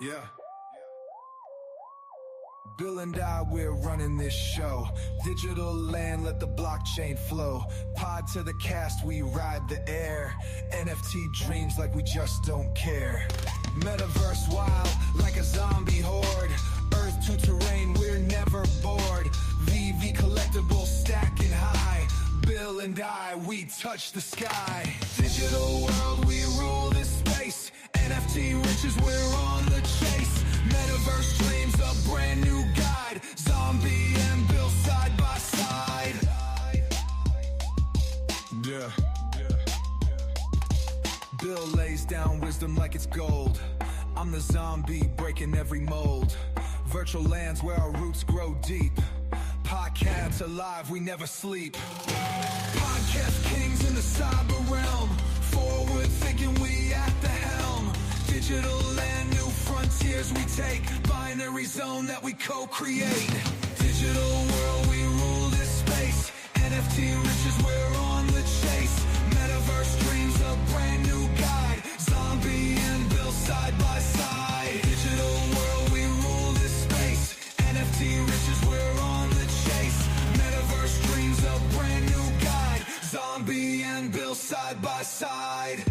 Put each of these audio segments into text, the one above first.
Yeah. Bill and I, we're running this show. Digital land, let the blockchain flow. Pod to the cast, we ride the air. NFT dreams like we just don't care. Metaverse wild, like a zombie horde. Earth to terrain, we're never bored. VV collectibles stacking high. Bill and I, we touch the sky. Digital world, we rule this space. NFT riches, we're on the chase. Metaverse dreams, a brand new guide. Zombie and Bill side by side. Yeah. Bill lays down wisdom like it's gold. I'm the zombie breaking every mold. Virtual lands where our roots grow deep. Podcasts alive, we never sleep. Podcast kings in the cyber realm. Forward thinking, we at the helm. Digital land, new frontiers we take. Binary zone that we co-create. Digital world, we rule this space. NFT riches, we're on the chase. Metaverse dreams, a brand new guide. Zombie and Bill side by side. Digital world, we rule this space. NFT riches, we're on the chase. Metaverse dreams, a brand new guide. Zombie and Bill side by side.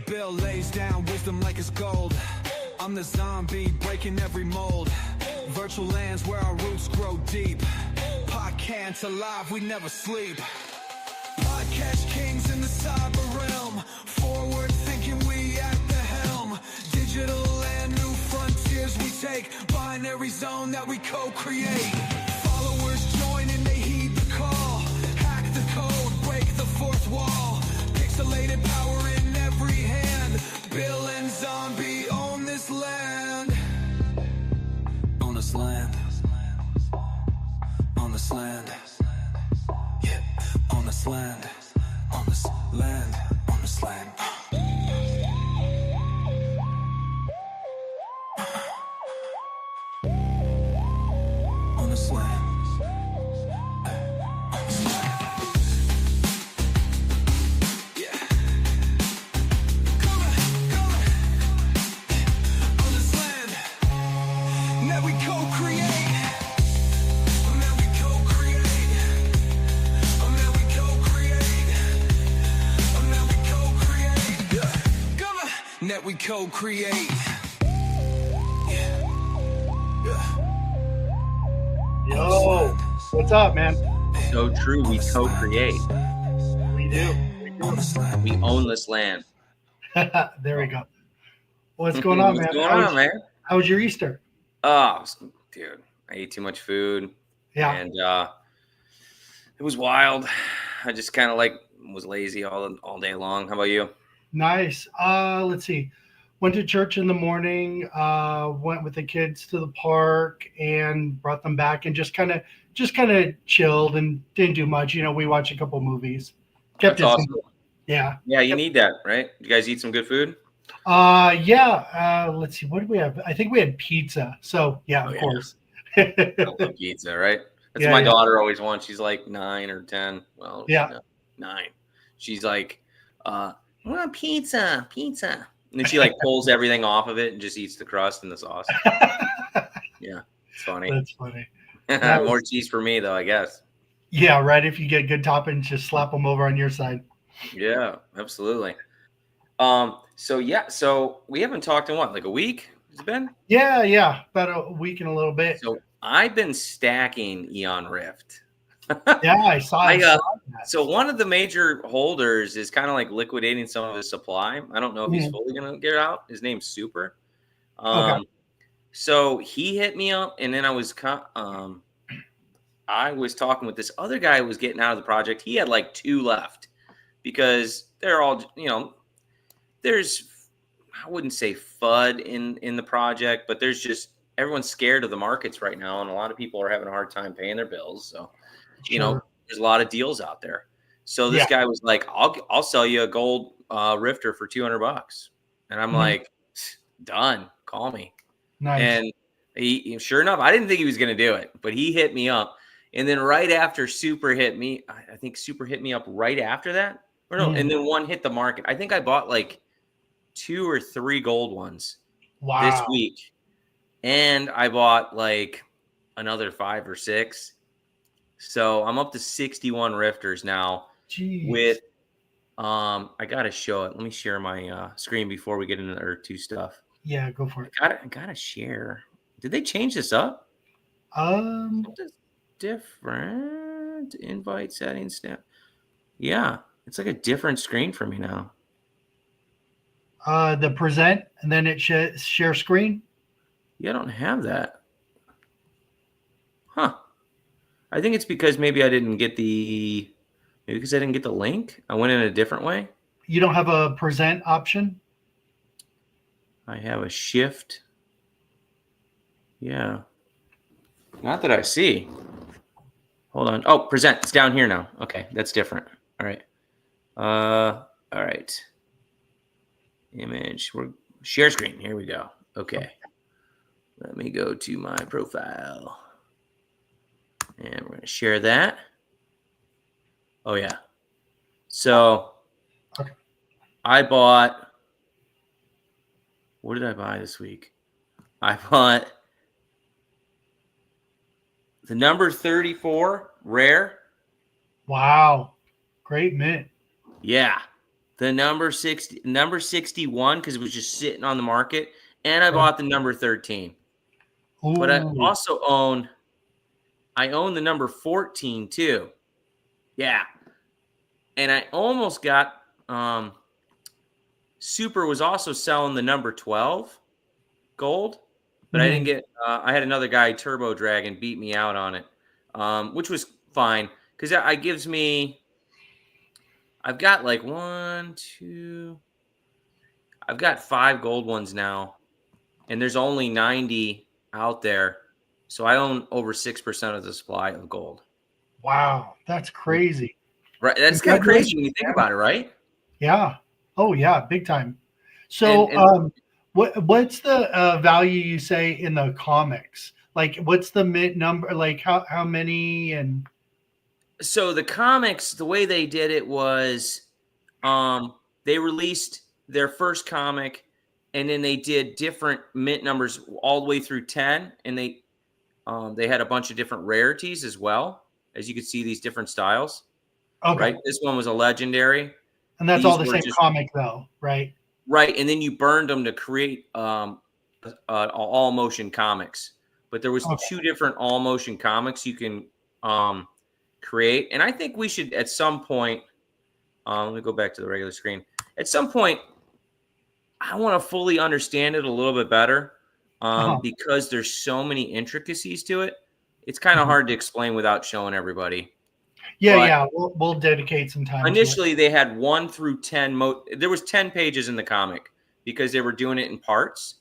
Bill lays down wisdom like it's gold. I'm the zombie breaking every mold. Virtual lands where our roots grow deep. Podcasts alive, we never sleep. Podcast kings in the cyber realm. Forward thinking, we at the helm. Digital land, new frontiers we take. Binary zone that we co-create. Followers join and they heed the call. Hack the code, break the fourth wall. Pixelated power in every hand. Bill and Zombie own this land. On this land. On this land. Yeah, on this land. On this land. On this land. On this land. On this land. That we co-create. Yo, what's up, man? So true, we co-create. We do. And we own this land. There we go. What's going on, man? What's going on, man? How was your Easter? Oh, dude, I ate too much food. Yeah. And it was wild. I just kind of was lazy all day long. How about you? Nice. Let's see. Went to church in the morning, went with the kids to the park and brought them back and just kind of chilled and didn't do much. You know, we watched a couple movies. That's awesome. Yeah. Yeah, you need that, right? You guys eat some good food? Yeah. Let's see. What did we have? I think we had pizza. So yeah, of course. I love pizza, right? That's what my daughter always wants. She's like 9 or 10. Well, yeah, 9. She's like, I want pizza. And then she pulls everything off of it and just eats the crust and the sauce. Yeah, it's funny. That's funny. More cheese for me, though, I guess. Yeah, right. If you get good toppings, just slap them over on your side. Yeah, absolutely. So we haven't talked in what, a week? Has it been? Yeah, about a week and a little bit. So I've been stacking Eon Rift. Yeah, I saw that. So one of the major holders is kind of liquidating some of his supply. I don't know if he's fully going to get out. His name's Super. Okay. So he hit me up, and then I was talking with this other guy who was getting out of the project. He had 2 left because they're all, there's, I wouldn't say FUD in the project, but there's just, everyone's scared of the markets right now, and a lot of people are having a hard time paying their bills. So, there's a lot of deals out there. So this guy was like, I'll sell you a gold Rifter for $200. And I'm like, done. Call me. Nice. And he, sure enough, I didn't think he was going to do it, but he hit me up. And then right after Super hit me, I think Super hit me up right after that. or no, and then one hit the market. I think I bought like 2 or 3 gold ones this week, and I bought like another 5 or 6. So I'm up to 61 rifters now. Jeez. With I gotta show it. Let me share my screen before we get into the Earth 2 stuff. Yeah, go for it. I gotta share. Did they change this up? Different invite settings now. Yeah, it's like a different screen for me now. The present and then it share screen. Yeah, I don't have that. Huh. I think it's because maybe I didn't get the link. I went in a different way. You don't have a present option? I have a shift. Yeah. Not that I see. Hold on. Oh, present. It's down here now. Okay, that's different. All right. All right. Image. We're share screen. Here we go. Okay. Let me go to my profile. And we're going to share that. Oh, yeah. So okay. I bought, what did I buy this week? I bought the number 34 rare. Wow. Great mint. Yeah. The number 61 because it was just sitting on the market. And I bought the number 13. Ooh. But I also own the number 14 too. Yeah. And I almost got Super was also selling the number 12 gold, but I didn't get I had another guy, Turbo Dragon, beat me out on it, which was fine because that gives me I've got like 5 gold ones now, and there's only 90 out there. So I own over 6% of the supply of gold. Wow, that's crazy. Right, that's kind of crazy when you think about it, right? Yeah. Oh, yeah, big time. So, what's the value you say in the comics? Like, what's the mint number? Like, how many? And so the comics, the way they did it was, they released their first comic, and then they did different mint numbers all the way through 10, and they had a bunch of different rarities as well. As you can see, these different styles. Okay. Right. This one was a legendary. And that's all the same comic, though, right? Right. And then you burned them to create all motion comics. But there was 2 different all motion comics you can create. And I think we should at some point, let me go back to the regular screen. At some point, I want to fully understand it a little bit better because there's so many intricacies to it. It's kind of hard to explain without showing everybody. Yeah, we'll dedicate some time. Initially, they had 1 through 10. There was 10 pages in the comic because they were doing it in parts.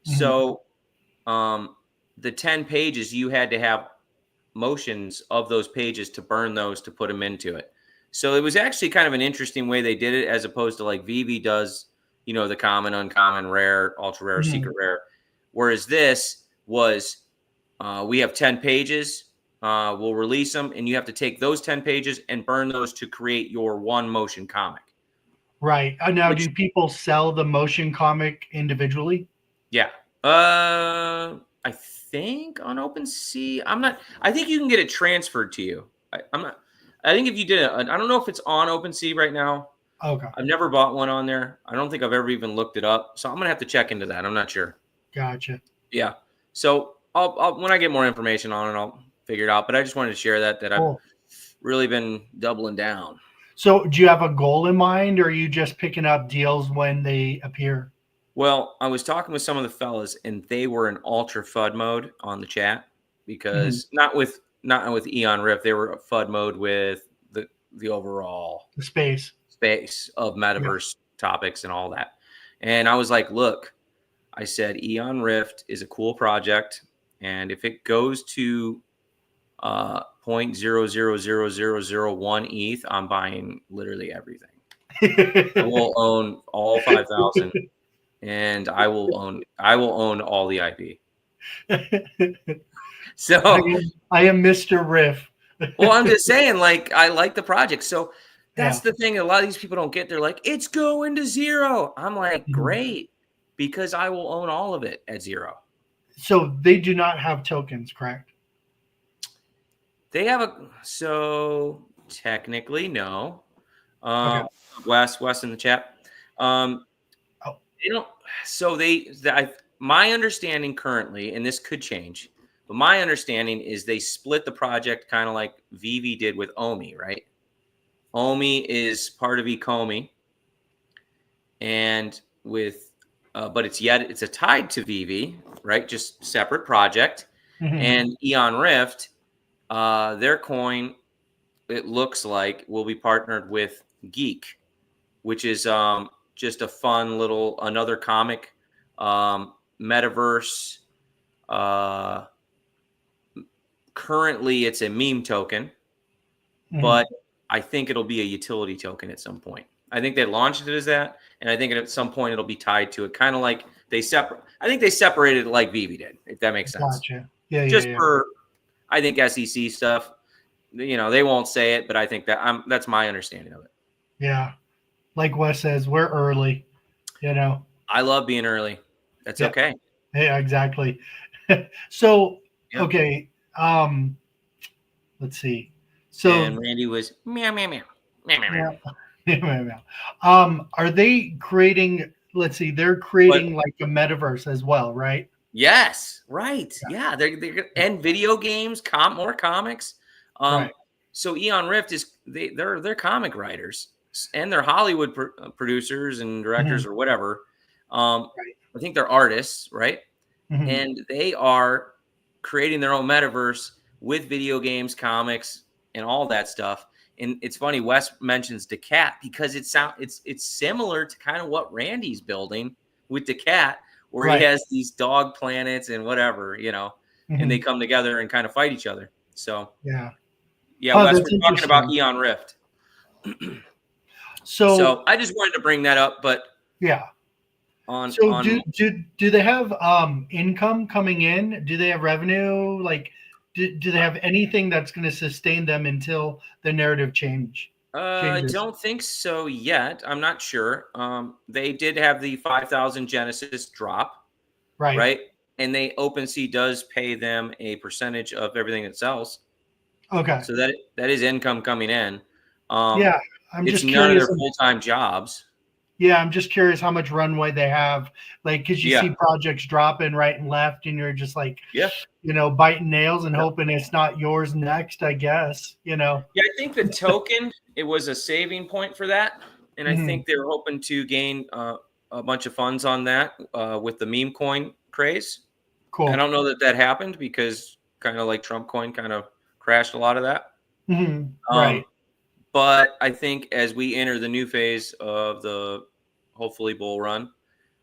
So the 10 pages, you had to have motions of those pages to burn those to put them into it. So it was actually kind of an interesting way they did it, as opposed to like Vivi does, the common, uncommon, rare, ultra rare, secret rare. Whereas this was, we have 10 pages. We'll release them, and you have to take those 10 pages and burn those to create your one motion comic. Right. Now, do people sell the motion comic individually? Yeah. I think on OpenSea, I think you can get it transferred to you. I think if you did it, I don't know if it's on OpenSea right now. Okay. I've never bought one on there. I don't think I've ever even looked it up. So I'm going to have to check into that. I'm not sure. Gotcha. Yeah. So I'll when I get more information on it, I'll figure it out. But I just wanted to share that cool. I've really been doubling down. So do you have a goal in mind, or are you just picking up deals when they appear? Well, I was talking with some of the fellas, and they were in ultra FUD mode on the chat because not with Eon Rift, they were FUD mode with the overall space of Metaverse topics and all that. And I was like, look, I said, Eon Rift is a cool project, and if it goes to 0.000001 ETH, I'm buying literally everything. I will own all 5,000, and I will own all the IP. So I am Mr. Riff. Well, I'm just saying, like, I like the project. So That's the thing. A lot of these people don't get. They're like, it's going to zero. I'm like, great, because I will own all of it at zero. So they do not have tokens, correct? They have so technically, no. Okay. Wes in the chat. Oh. They don't. So my understanding currently, and this could change, but my understanding is they split the project kind of like Vivi did with Omi, right? Omi is part of Ecomi, and with, but it's a tied to Vivi, right? Just separate project. And Eon Rift, their coin, it looks like, will be partnered with Geek, which is just a fun little another comic metaverse. Currently, it's a meme token, but I think it'll be a utility token at some point. I think they launched it as that, and I think at some point it'll be tied to it, kind of like they separate. I think they separated it like Vivi did, if that makes sense. Gotcha. Yeah, just for, I think SEC stuff. They won't say it, but I think that's my understanding of it. Yeah, like Wes says, we're early. I love being early. That's okay. Yeah, exactly. So okay, let's see. So and Randy was meow meow meow meow meow meow. Are they creating? Let's see, they're creating like a metaverse as well, right? Yes, right. Yeah, they're and video games, more comics. Right. So Eon Rift they're comic writers and they're Hollywood producers and directors or whatever. I think they're artists, right? And they are creating their own metaverse with video games, comics, and all that stuff. And it's funny, Wes mentions DeCat because it's similar to kind of what Randy's building with DeCat, where he has these dog planets and whatever, and they come together and kind of fight each other. So yeah, Wes, we're talking about Eon Rift. So I just wanted to bring that up, but do they have income coming in? Do they have revenue? Like, do they have anything that's going to sustain them until the narrative changes? I don't think so yet. I'm not sure. They did have the 5,000 Genesis drop, right? And OpenSea does pay them a percentage of everything it sells. Okay. So that is income coming in. I'm it's just none curious. of their full-time jobs. Yeah, I'm just curious how much runway they have. Like, because you see projects dropping right and left, and you're just like, biting nails and hoping it's not yours next, I guess, Yeah, I think the token, it was a saving point for that. And I think they were hoping to gain a bunch of funds on that with the meme coin craze. Cool. I don't know that happened because kind of like Trump coin kind of crashed a lot of that. Right. But I think as we enter the new phase of the hopefully bull run,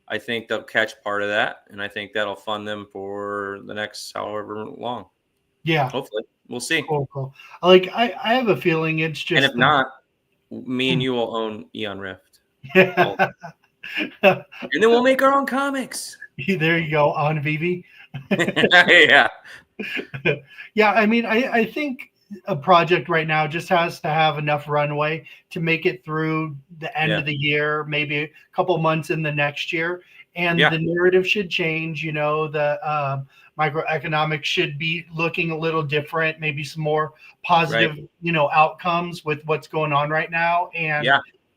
I think they'll catch part of that. And I think that'll fund them for the next however long. Yeah. Hopefully. We'll see. Cool. Like, I have a feeling it's just. And if not, me and you will own Eon Rift. Yeah. And then we'll make our own comics. There you go, on Vivi. Yeah. Yeah, I mean, I think a project right now just has to have enough runway to make it through the end of the year, maybe a couple months in the next year, and the narrative should change. The microeconomics should be looking a little different, maybe some more positive outcomes with what's going on right now. And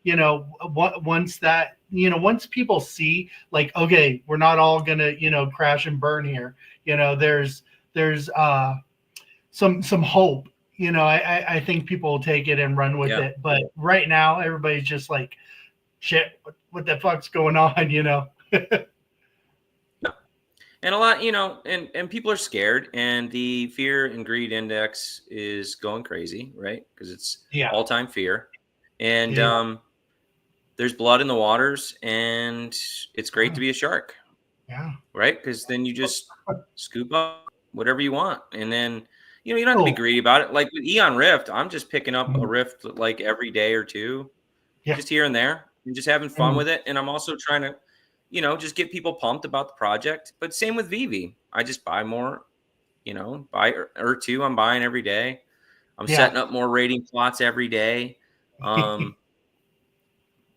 once that once people see, like, okay, we're not all gonna crash and burn here, there's some hope. I think people will take it and run with it. But right now, everybody's just like, shit, what the fuck's going on? And a lot, and people are scared, and the fear and greed index is going crazy, right? Because it's all-time fear, and there's blood in the waters, and it's great to be a shark. Yeah. Right? Because then you just scoop up whatever you want, and then you don't have to be greedy about it. Like with Eon Rift, I'm just picking up a Rift like every day or two, just here and there, and just having fun with it. And I'm also trying to, just get people pumped about the project. But same with Vivi. I just buy more, buy or two. I'm buying every day. I'm setting up more rating plots every day. Um,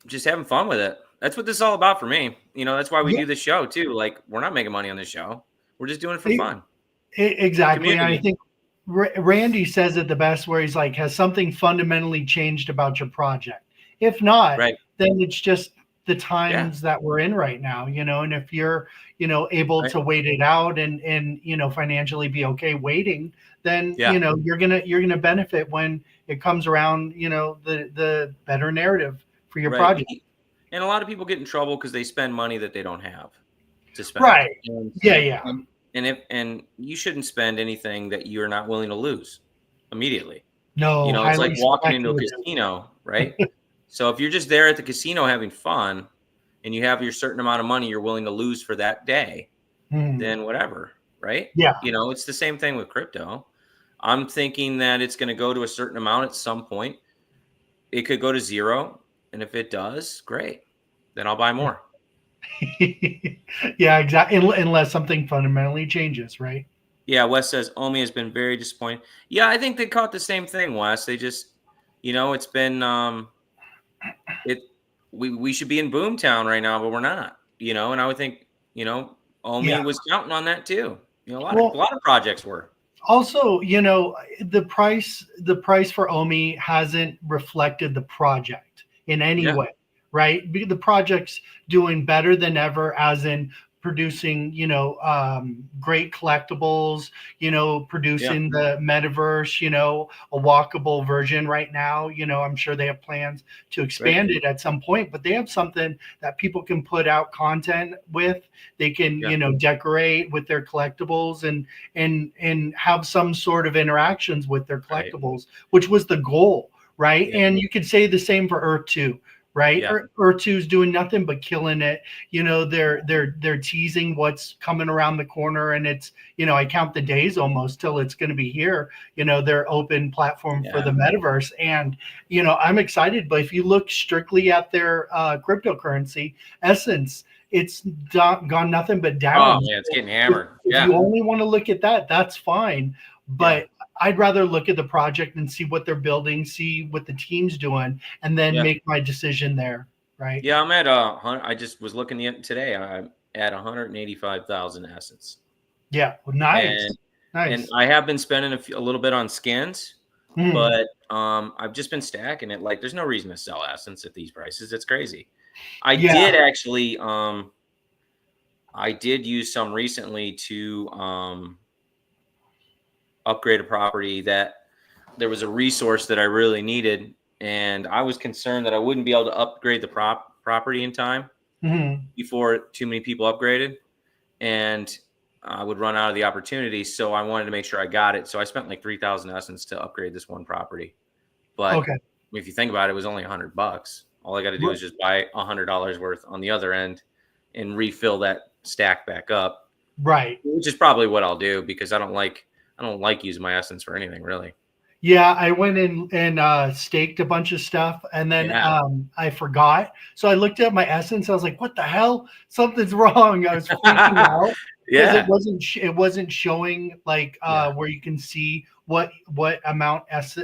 just having fun with it. That's what this is all about for me. That's why we Yeah, do this show too. Like, we're not making money on this show. We're just doing it for fun. exactly. And I Community. think Randy says it the best, where he's like, has something fundamentally changed about your project? If not, Right. then it's just the Yeah. times that we're in right now, and if you're, able Right. to wait it out and financially be okay waiting, then, Yeah. you're gonna benefit when it comes around, the better narrative for your Right. project. And a lot of people get in trouble because they spend money that they don't have to spend. Right. Yeah, yeah. And you shouldn't spend anything that you're not willing to lose immediately. No, It's like highly walking into a speculative. casino, right? So if you're just there at the casino having fun and you have your certain amount of money you're willing to lose for that day, then whatever, right? Yeah. It's the same thing with crypto. I'm thinking that it's going to go to a certain amount at some point. It could go to zero. And if it does, great. Then I'll buy more. Yeah, exactly. Unless something fundamentally changes, right? Yeah, Wes says Omi has been very disappointed. Yeah, I think they caught the same thing, Wes. They just, it's been we should be in Boomtown right now, but we're not. And I would think, Omi Yeah. was counting on that too. A lot Well, of projects were. also, the price for Omi hasn't reflected the project in any Yeah, way, right? The project's doing better than ever, as in producing, great collectibles, yeah, producing the metaverse, a walkable version right now. I'm sure they have plans to right. expand it at some point, but they have something that people can put out content with. They can, Yeah, decorate with their collectibles and have some sort of interactions with their right. collectibles, which was the goal, right? Yeah, And you could say the same for Earth 2, right? yeah, Earth 2 is doing nothing but killing it. They're teasing what's coming around the corner, and it's, I count the days almost till it's going to be here. Their open platform for yeah. the metaverse, and I'm excited. But if you look strictly at their cryptocurrency Essence, it's gone nothing but down. Oh man, it's getting If, hammered. if Yeah, you only want to look at that, that's fine. yeah, But I'd rather look at the project and see what they're building, see what the team's doing, and then yeah, make my decision there. Right. yeah. I'm at I just was looking at today. I'm at 185,000 assets, Yeah. Well, nice. and Nice. I have been spending a little bit on skins, Mhm. but I've just been stacking it. Like, there's no reason to sell essence at these prices. It's crazy. I Yeah. did actually, I did use some recently to upgrade a property that there was a resource that I really needed, and I was concerned that I wouldn't be able to upgrade the property in time Mhm. before too many people upgraded, and I would run out of the opportunity. So I wanted to make sure I got it. So I spent like 3,000 essence to upgrade this one property. But Okay. if you think about it, it was only $100. All I got to do is just buy $100 worth on the other end and refill that stack back up, Right. which is probably what I'll do, because I don't like using my essence for anything really. Yeah, I went in and staked a bunch of stuff, and then Yeah. I forgot. So I looked at my essence. I was like, "What the hell? Something's wrong." I was freaking out because Yeah. it wasn't showing like Yeah. where you can see what amount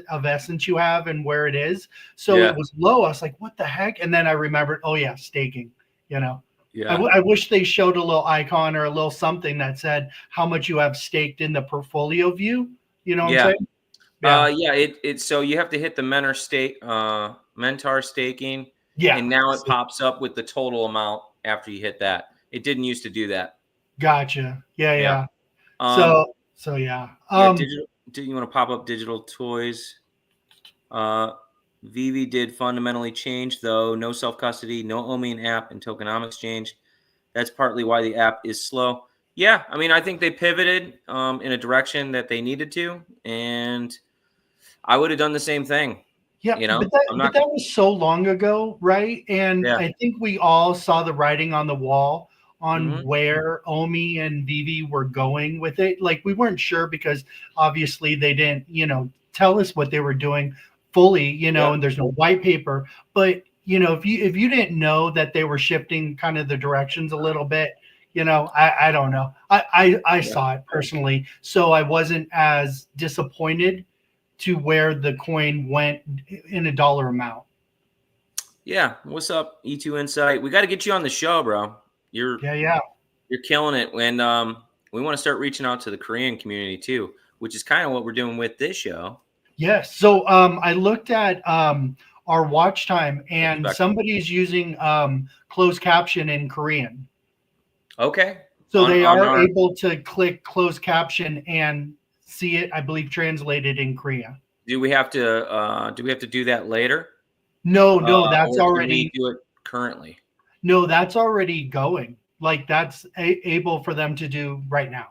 of essence you have and where it is. So Yeah. it was low. I was like, "What the heck?" And then I remembered, oh yeah, staking. You know, Yeah. I wish they showed a little icon or a little something that said how much you have staked in the portfolio view. You know what I'm Yeah. saying? Yeah. Yeah. It's so you have to hit the mentor staking, Yeah. and now it pops up with the total amount after you hit that. It didn't used to do that. Gotcha. Yeah, Yeah. yeah. Um, So yeah. yeah, do you want to pop up digital toys? Vivi did fundamentally change, though. No self-custody, no Omian app, and tokenomics change. That's partly why the app is slow. Yeah, I mean, I think they pivoted in a direction that they needed to, and I would have done the same thing. Yeah, but I'm that not. was so long ago, right? And Yeah. I think we all saw the writing on the wall on Hmm. where Omi and Vivi were going with it. Like, we weren't sure because obviously they didn't, tell us what they were doing fully, Yeah. and there's no white paper. But if you didn't know that they were shifting kind of the directions a little bit, I don't know. I Yeah. saw it personally, so I wasn't as disappointed to where the coin went in a dollar amount. Yeah. What's up, E2 Insight? We got to get you on the show, bro. You're killing it. And we want to start reaching out to the Korean community too, which is kind of what we're doing with this show. Yes. So I looked at our watch time, and somebody's using closed caption in Korean. Okay. So they are able to click closed caption and see it, I believe, translated in Korea. Do we have to do that later? No, that's already. Can we do it currently? No, that's already going. Like that's able for them to do right now.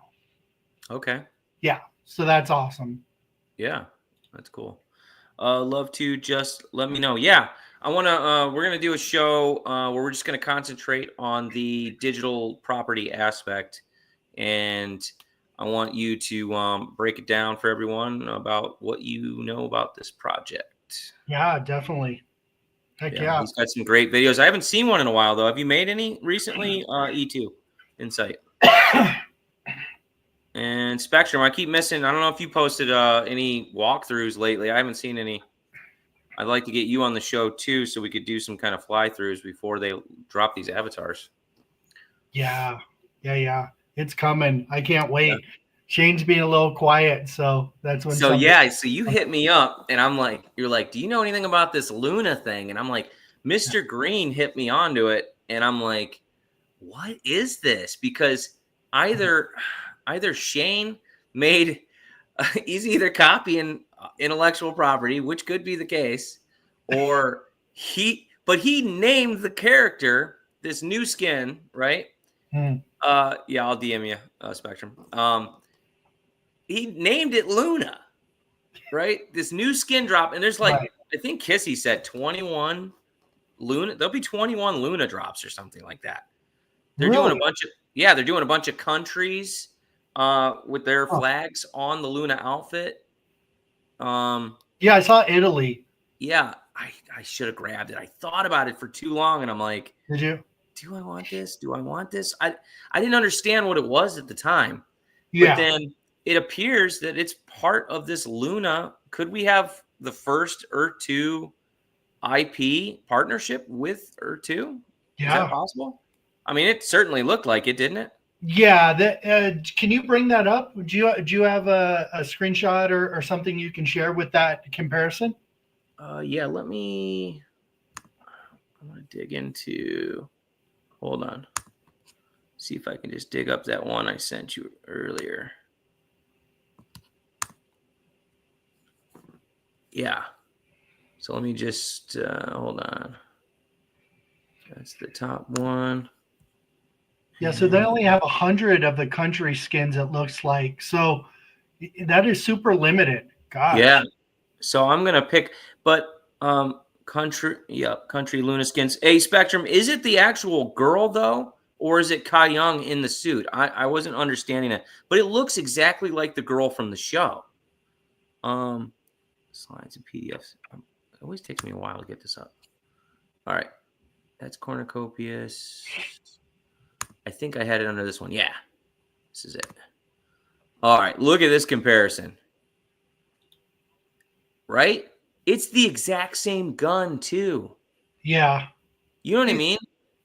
Okay. Yeah. So that's awesome. Yeah, that's cool. Love to just let me know. Yeah, I want to. We're gonna do a show where we're just gonna concentrate on the digital property aspect, and I want you to break it down for everyone about what you know about this project. Yeah, definitely. Heck yeah. He's got some great videos. I haven't seen one in a while though. Have you made any recently? E2 Insight. And Spectrum, I keep missing. I don't know if you posted any walkthroughs lately. I haven't seen any. I'd like to get you on the show too, so we could do some kind of fly-throughs before they drop these avatars. Yeah. It's coming. I can't wait. Yeah. Shane's being a little quiet, so that's when. So you hit me up, and I'm like, you're like, do you know anything about this Luna thing? And I'm like, Mr. Green hit me onto it, and I'm like, what is this? Because either Shane made he's either copying intellectual property, which could be the case, or he named the character this new skin, right? Yeah, I'll DM you, Spectrum. He named it Luna, right? This new skin drop, and there's like I think Kissy said 21 Luna. There'll be 21 Luna drops or something like that. They're doing a bunch of countries with their flags on the Luna outfit. Yeah, I saw Italy. Yeah, I should have grabbed it. I thought about it for too long, and I'm like, did you? Do I want this? Do I want this? I didn't understand what it was at the time. Yeah. But then it appears that it's part of this Luna. Could we have the first Earth 2 IP partnership with Earth 2? Yeah. Is that possible? I mean, it certainly looked like it, didn't it? Yeah. Can you bring that up? Do you have a screenshot or something you can share with that comparison? Yeah, I'm going to dig into, hold on. See if I can just dig up that one I sent you earlier. Yeah. So let me just, hold on. That's the top one. Yeah, so they only have 100 of the country skins, it looks like. So that is super limited. Gosh. Yeah. So I'm gonna pick, but country Luna skins. Hey, Spectrum, is it the actual girl though, or is it Kai Young in the suit? I wasn't understanding it, but it looks exactly like the girl from the show. Slides and PDFs. It always takes me a while to get this up. All right, that's Cornucopias. I think I had it under this one. Yeah, this is it. All right, look at this comparison. Right? It's the exact same gun, too. Yeah. You know what I mean?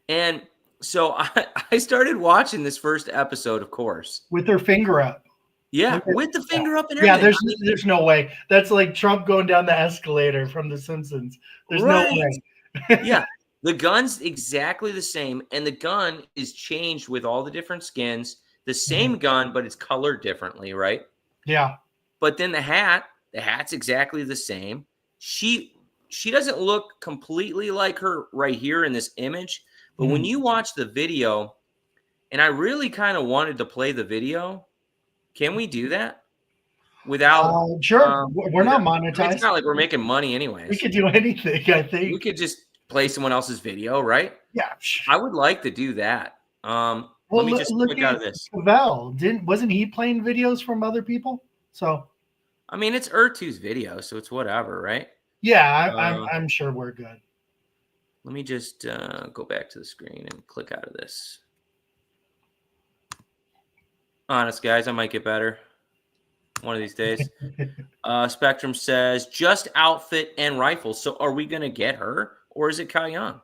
And so I started watching this first episode, of course. With her finger up. Yeah, with the finger up and everything. Yeah, there's no way. That's like Trump going down the escalator from The Simpsons. There's no way. Yeah. The gun's exactly the same, and the gun is changed with all the different skins. The same gun, but it's colored differently, right? Yeah. But then the hat's exactly the same. She doesn't look completely like her right here in this image, but when you watch the video, and I really kind of wanted to play the video, can we do that? Without sure. We're not monetized. It's not like we're making money anyways. We could do anything, I think. We could just play someone else's video, right? Yeah. I would like to do that. Let me just click out of this. Cavell, wasn't he playing videos from other people? So I mean, it's Earth2's video, so it's whatever, right? Yeah, I'm sure we're good. Let me just go back to the screen and click out of this. Honest, guys, I might get better one of these days. Spectrum says, just outfit and rifles. So are we going to get her? or is it Kai Young?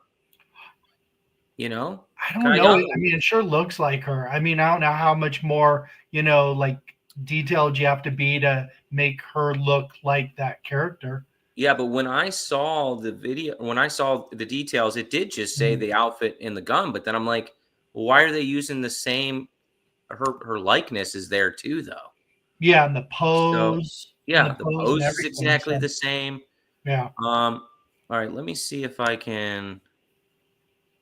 You know, I don't Kai know. Young, I mean, it sure looks like her. I mean, I don't know how much more, like detailed you have to be to make her look like that character. yeah, but when I saw the video, when I saw the details, it did just say the outfit and the gun. But then I'm like, well, why are they using the same? Her likeness is there too, though. Yeah, and the So pose. yeah, the And pose is everything. exactly So, the same. yeah. All right, let me see if I can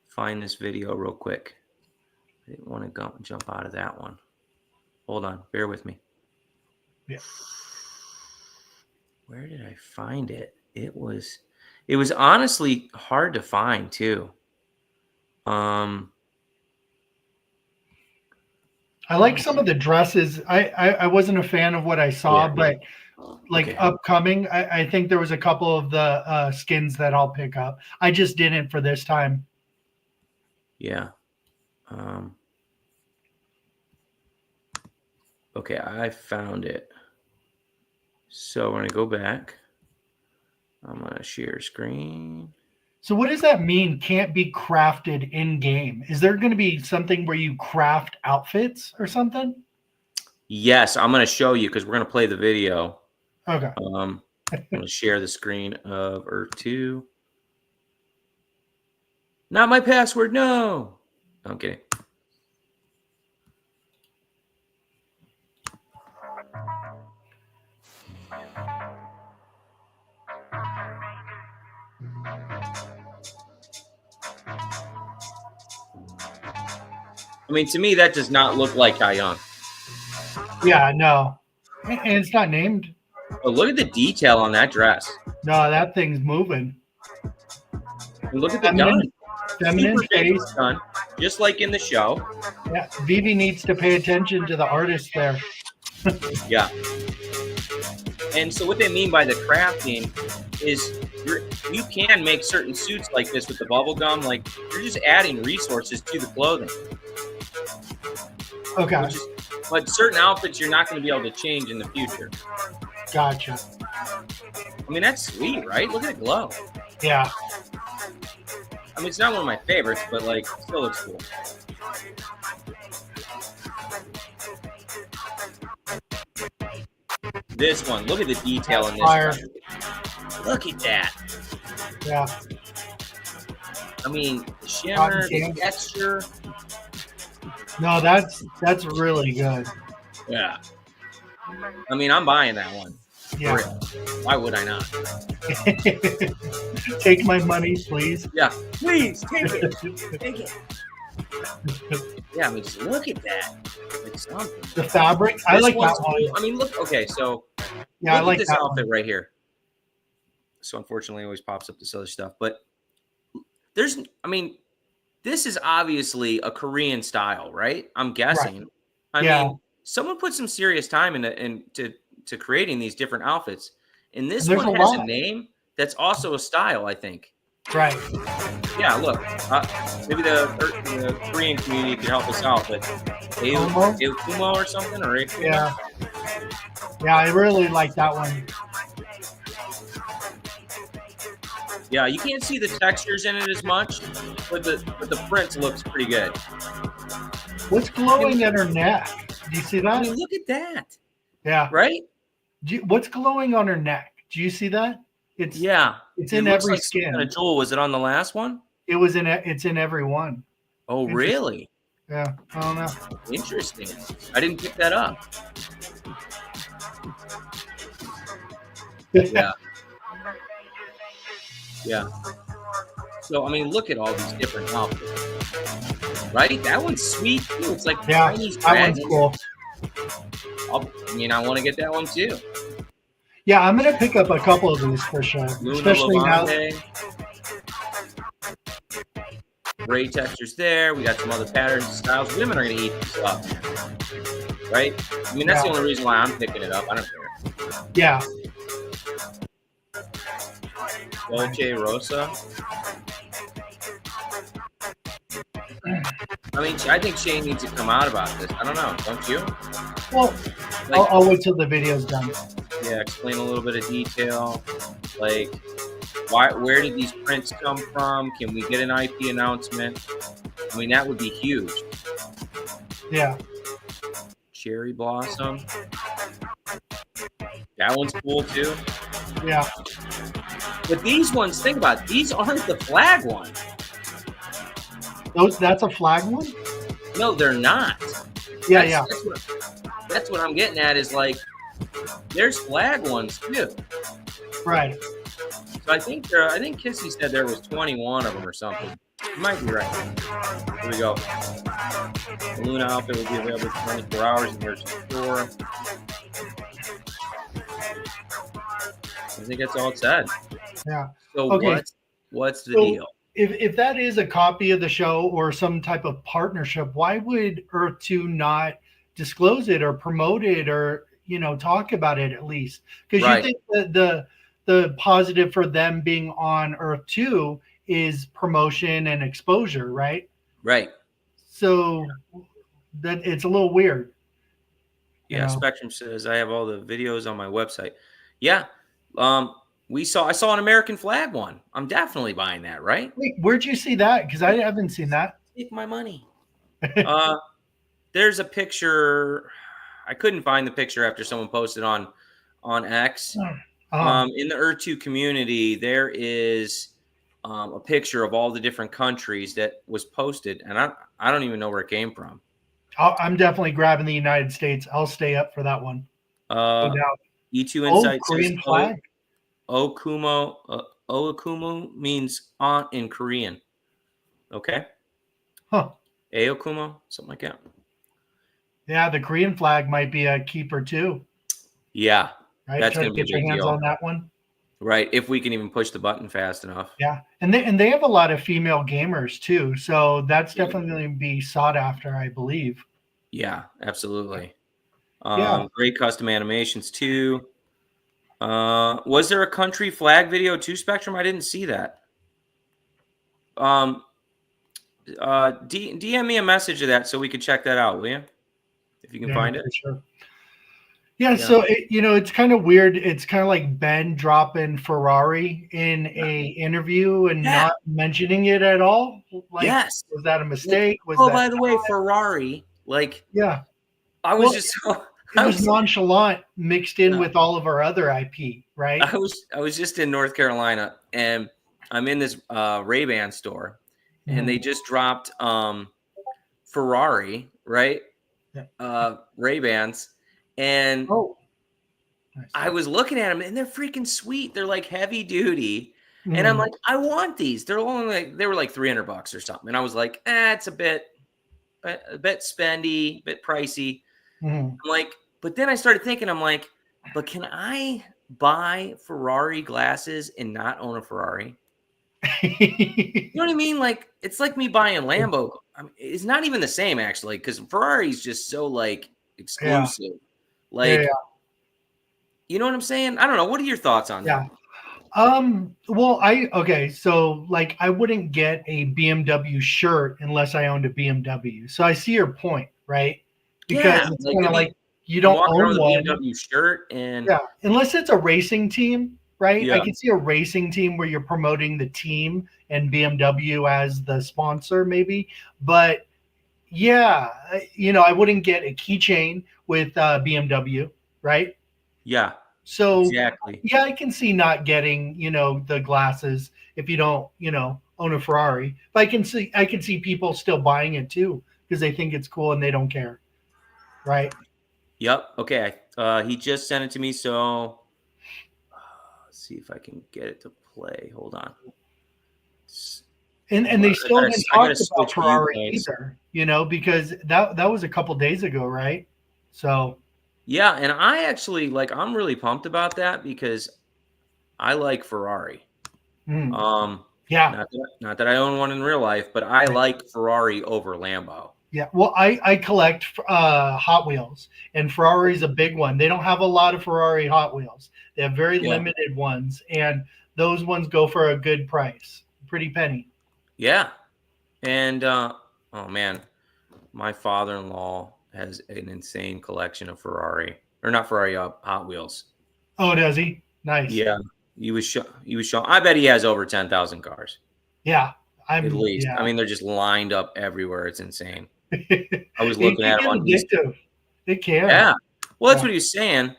find this video real quick. I didn't want to go jump out of that one. Hold on, bear with me. Yeah. Where did I find it? It was honestly hard to find too. I like some of the dresses. I wasn't a fan of what I saw, but like upcoming, I think there was a couple of the skins that I'll pick up. I just didn't for this time. Yeah. Okay, I found it. So we're gonna go back. I'm gonna share screen. So what does that mean? Can't be crafted in game? Is there going to be something where you craft outfits or something? Yes, I'm gonna show you because we're gonna play the video. Okay. I'm gonna share the screen of Earth-2. Not my password. No. I'm kidding. I mean, to me, that does not look like Kai Young. Yeah, no. And it's not named. But look at the detail on that dress. No, that thing's moving. And look at the gun. Feminine face. Gun, just like in the show. Yeah, Vivi needs to pay attention to the artist there. Yeah. And so what they mean by the crafting is you can make certain suits like this with the bubble gum. Like, you're just adding resources to the clothing. Okay. But certain outfits you're not going to be able to change in the future. Gotcha. I mean, that's sweet, right? Look at it glow. Yeah. I mean, it's not one of my favorites, but like, still looks cool. This one, look at the detail in this one. Look at that. Yeah. I mean, the shimmer, the texture. No, that's really good. Yeah. I mean, I'm buying that one. Yeah. Why would I not? Take my money, please. Yeah. Please, take it. Take it. Yeah, I mean, just look at that. It's something. The fabric, I like that one. Cool. I mean, look. Okay, so yeah, I like this that outfit one. right here. So unfortunately, it always pops up this other stuff, but I mean, this is obviously a Korean style, right? I'm guessing. Right. I mean, someone put some serious time into creating these different outfits, and this one has a name that's also a style, I think. Right. Yeah, look. Maybe the Korean community could help us out, but Kumo or something, or Akumo? Yeah. Yeah, I really like that one. Yeah, you can't see the textures in it as much, but the print looks pretty good. What's glowing at her neck? Do you see that? I mean, look at that. Yeah. Right? What's glowing on her neck? Do you see that? It's in every skin. Kind of jewel. Was it on the last one? It's in every one. Oh, really? Yeah. I don't know. Interesting. I didn't pick that up. Yeah. Yeah. So, I mean, look at all these different outfits. Right? That one's sweet, too. It's like Chinese dragon. That one's cool. I want to get that one, too. Yeah, I'm going to pick up a couple of these for sure. Luna especially Levante. now. Gray textures there. We got some other patterns and styles. Women are going to eat this up. Right? I mean, that's the only reason why I'm picking it up. I don't care. Yeah. Dolce Rosa. I mean, I think Shane needs to come out about this. I don't know. Don't you? Well, I'll wait till the video's done. Yeah, explain a little bit of detail. Like, Where did these prints come from? Can we get an IP announcement? I mean, that would be huge. Yeah. Cherry Blossom. That one's cool too. Yeah. But these ones, think about it, these aren't the flag ones. That's a flag one? No, they're not. Yeah, That's what I'm getting at is like, there's flag ones too. Right. So I think Kissy said there was 21 of them or something. You might be right. Here we go. The Luna outfit will be available 24 hours in merchant store. I think that's all it said. Yeah. So Okay. what's the So deal? if that is a copy of the show or some type of partnership, why would Earth 2 not disclose it or promote it or talk about it at least? Because Right. you think that the positive for them being on Earth 2 is promotion and exposure, right? Right. So that it's a little weird. Yeah, Spectrum says I have all the videos on my website. Yeah. I saw an American flag one. I'm definitely buying that, right? Wait, where'd you see that? Because I haven't seen that. Take my money. There's a picture. I couldn't find the picture after someone posted on X. In the Earth 2 community, there is a picture of all the different countries that was posted, and I don't even know where it came from. I'm definitely grabbing the United States. I'll stay up for that one. No doubt. E2 Insight Korean says flag. Oakumo means aunt in Korean. Okay. Huh. Aokumo, something like that. Yeah, the Korean flag might be a keeper too. Yeah, right. That's going to get your hands deal on that one. Right, if we can even push the button fast enough. Yeah, and they have a lot of female gamers too, so that's definitely going to be sought after, I believe. Yeah, absolutely. Yeah. Great custom animations too. Was there a country flag video too, Spectrum? I didn't see that. DM me a message of that so we can check that out, will you? If you can find it. For sure. Yeah, so it's kind of weird. It's kind of like Ben dropping Ferrari in a interview and not mentioning it at all. Like, yes, was that a mistake? By the way, Ferrari, yeah, I was just it was nonchalant mixed in with all of our other IP, right? I was just in North Carolina and I'm in this Ray-Ban store, and they just dropped Ferrari, right? Ray-Bans. And nice. I was looking at them, and they're freaking sweet. They're like heavy duty, and I'm like, I want these. They're only they were like $300 or something, and I was like, it's a bit spendy, a bit pricey. I'm like, but then I started thinking, I'm like, but can I buy Ferrari glasses and not own a Ferrari? You know what I mean? Like, it's like me buying Lambo. I mean, it's not even the same actually, because Ferrari's just so exclusive. You know what I'm saying? I don't know. What are your thoughts on that? Well, so I wouldn't get a BMW shirt unless I owned a BMW. So I see your point, right? Because it's kind of like you don't own one. BMW shirt and unless it's a racing team, right? I can see a racing team where you're promoting the team and BMW as the sponsor, maybe. But I wouldn't get a keychain with BMW, right? Yeah. So exactly. Yeah, I can see not getting, the glasses if you don't, own a Ferrari. But I can see people still buying it too because they think it's cool and they don't care. Right? Yep. Okay. He just sent it to me, so let's see if I can get it to play. Hold on. And they still haven't talked about Ferrari either, because that was a couple days ago, right? So yeah, and I actually I'm really pumped about that because I like Ferrari. Not that I own one in real life, but I like Ferrari over Lambo. Yeah, well, I collect Hot Wheels, and Ferrari's a big one. They don't have a lot of Ferrari Hot Wheels. They have very limited ones, and those ones go for a good price, pretty penny. Yeah, and oh man, my father-in-law has an insane collection of Hot Wheels. Oh, does he? Nice. Yeah, He was showing. I bet he has over 10,000 cars. Yeah, At least. Yeah. I mean, they're just lined up everywhere. It's insane. It I was looking at him on addictive. It can. Yeah. Well, that's what he was saying.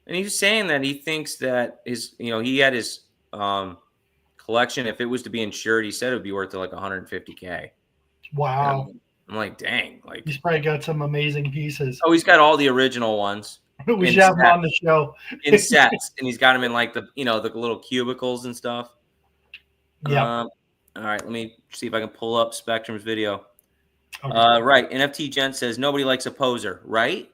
And he was saying that he thinks that he had his collection. If it was to be insured, he said it would be worth like $150K. Wow. I'm like, dang. Like, he's probably got some amazing pieces. Oh, he's got all the original ones. We should have him on the show. In sets. And he's got them in like the little cubicles and stuff. Yeah. All right, let me see if I can pull up Spectrum's video. Okay. Right, NFT Gent says nobody likes a poser, right?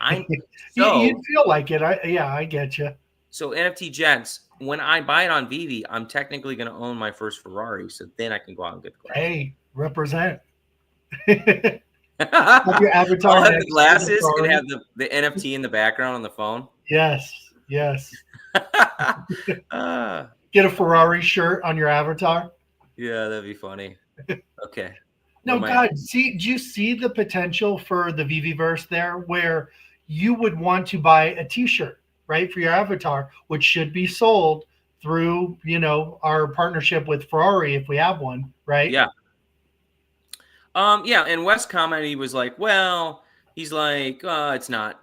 You'd feel like it. I get you. So NFT Gents, when I buy it on Vivi, I'm technically going to own my first Ferrari, so then I can go out and get the glasses. Hey, represent. Have your avatar. I'll have the glasses and have the NFT in the background on the phone. Yes. Get a Ferrari shirt on your avatar. Yeah, that'd be funny. Okay. No, God, do you see the potential for the Viviverse there where you would want to buy a t-shirt, right, for your avatar, which should be sold through, our partnership with Ferrari if we have one, right? Yeah. And Wes commented, he was like, well, he's like, it's not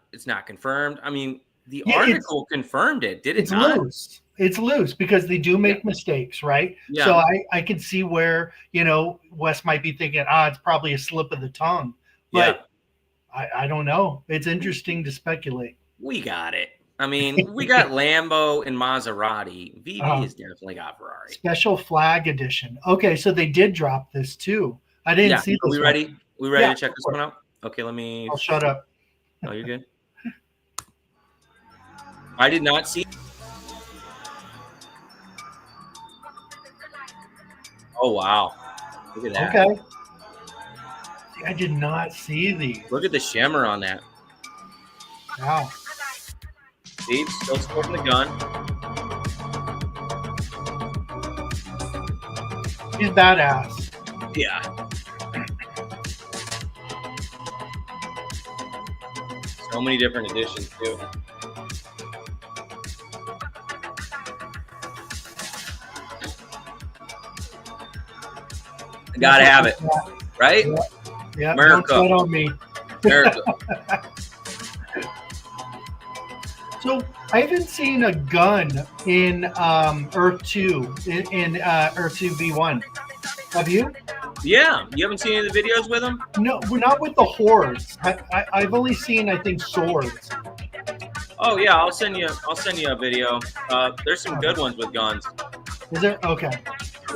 confirmed. I mean, the article confirmed it. Did it not? Loose. It's loose because they do make mistakes, right? Yeah. So I can see where, Wes might be thinking, it's probably a slip of the tongue. But I don't know. It's interesting to speculate. We got it. I mean, we got Lambo and Maserati. Vivi has definitely got Ferrari. Special flag edition. Okay, so they did drop this too. I didn't see this. Are we ready? We ready to check this one out? Okay, let me. I'll shut up. No, you're good. I did not see. Oh, wow. Look at that. Okay. See, I did not see these. Look at the shimmer on that. Wow. See, still smoking the gun. He's badass. Yeah. So many different editions, too. Gotta have it, right? Yeah. America. Don't sweat on me. America. So I haven't seen a gun in Earth 2 in Earth 2 V1. Have you? Yeah, you haven't seen any of the videos with them? No, we're not with the hordes. I've only seen, I think, swords. Oh yeah, I'll send you a video. There's some good ones with guns. Is there? Okay.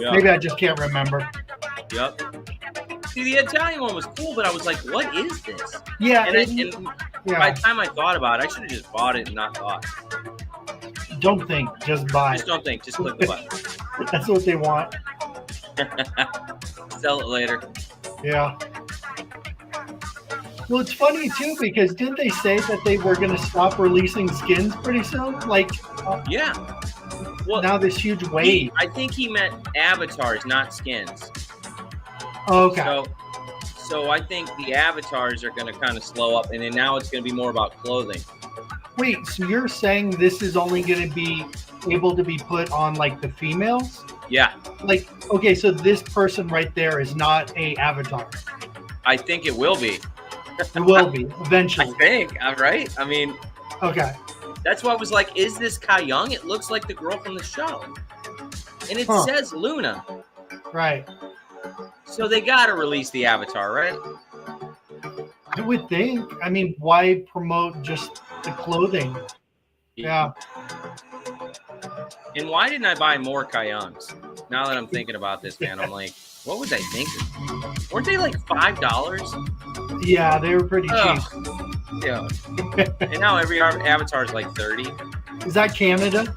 Yeah. Maybe I just can't remember. Yep. See, the Italian one was cool, but I was like, what is this? Yeah. And by the time I thought about it, I should have just bought it and not thought. Don't think, just buy. Just don't think, just click the button. That's what they want. Sell it later. Yeah. Well, it's funny too because didn't they say that they were going to stop releasing skins pretty soon? Yeah. Well, now this huge wave. I think he meant avatars, not skins. Okay. So I think the avatars are going to kind of slow up, and then now it's going to be more about clothing. Wait, so you're saying this is only going to be able to be put on the females? Yeah. Okay, so this person right there is not a avatar. I think it will be. It will be eventually. I think. Right? I mean. Okay. That's why I was like, is this Kai Young? It looks like the girl from the show. And it says Luna. Right. So they got to release the avatar, right? I would think. I mean, why promote just the clothing? Yeah. And why didn't I buy more Kai Youngs? Now that I'm thinking about this, man, I'm like, what was I thinking? Weren't they like $5? Yeah, they were pretty cheap. Yeah. And now every avatar is like 30. Is that Canada?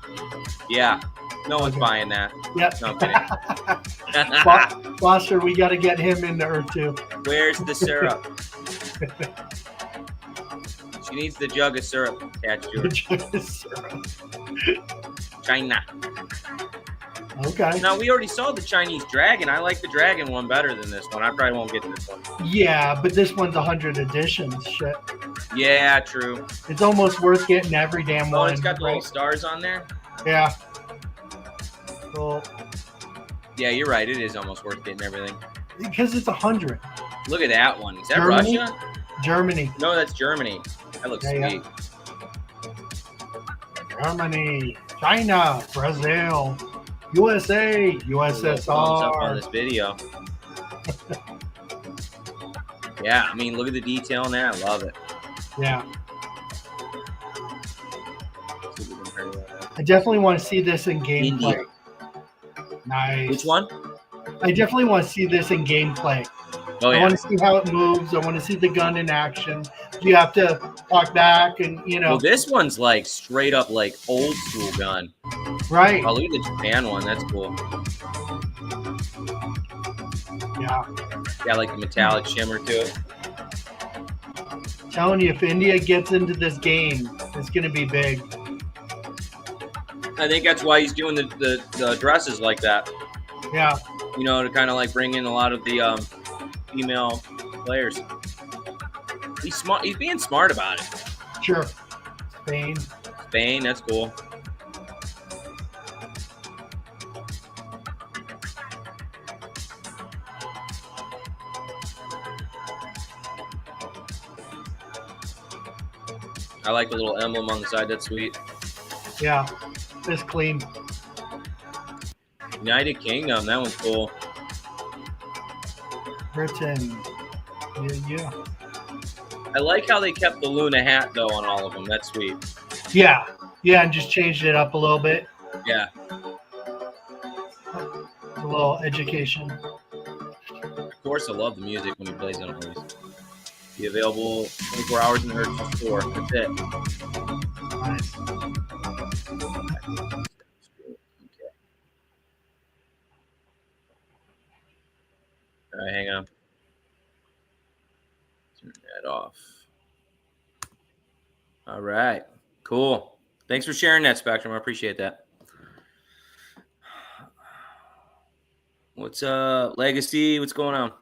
Yeah. No one's buying that. Yep. No, I'm kidding. Foster, we got to get him into Earth 2. Where's the syrup? She needs the jug of syrup attached to her. The jug of syrup. China. Okay. Now, we already saw the Chinese dragon. I like the dragon one better than this one. I probably won't get this one. Yeah, but this one's 100 editions. Shit. Yeah, true. It's almost worth getting every damn one. Oh, it's got the little stars on there? Yeah. Well, Yeah, you're right. It is almost worth getting everything. because it's 100. Look at that one. Is that Germany? Russia? Germany. No, that's Germany. That looks sweet. Germany, China, Brazil, USA, Thumbs up on USSR. this video. Yeah, I mean, look at the detail in that. I love it. Yeah. I definitely want to see this in gameplay. India. Nice. Which one? I definitely want to see this in gameplay. Oh, I yeah. want to see how it moves. I want to see the gun in action. You have to talk back and, Well, this one's like straight up like old school gun. Right. Oh, look at the Japan one. That's cool. Yeah. Got like the metallic shimmer to it. Telling you, if India gets into this game, it's going to be big. I think that's why he's doing the dresses like that. Yeah. You know, to kind of like bring in a lot of the female players. He's smart. He's being smart about it. Sure. Spain, that's cool. I like the little emblem on the side. That's sweet. Yeah. It's clean. United Kingdom. That one's cool. Britain. Yeah. I like how they kept the Luna hat, though, on all of them. That's sweet. Yeah. Yeah, and just changed it up a little bit. Yeah. A little education. Of course, I love the music when he plays it on these. Be available 24 hours in the Hertz store. That's it. Nice. Okay. All right, hang on. Turn that off. All right. Cool. Thanks for sharing that, Spectrum. I appreciate that. What's Legacy? What's going on?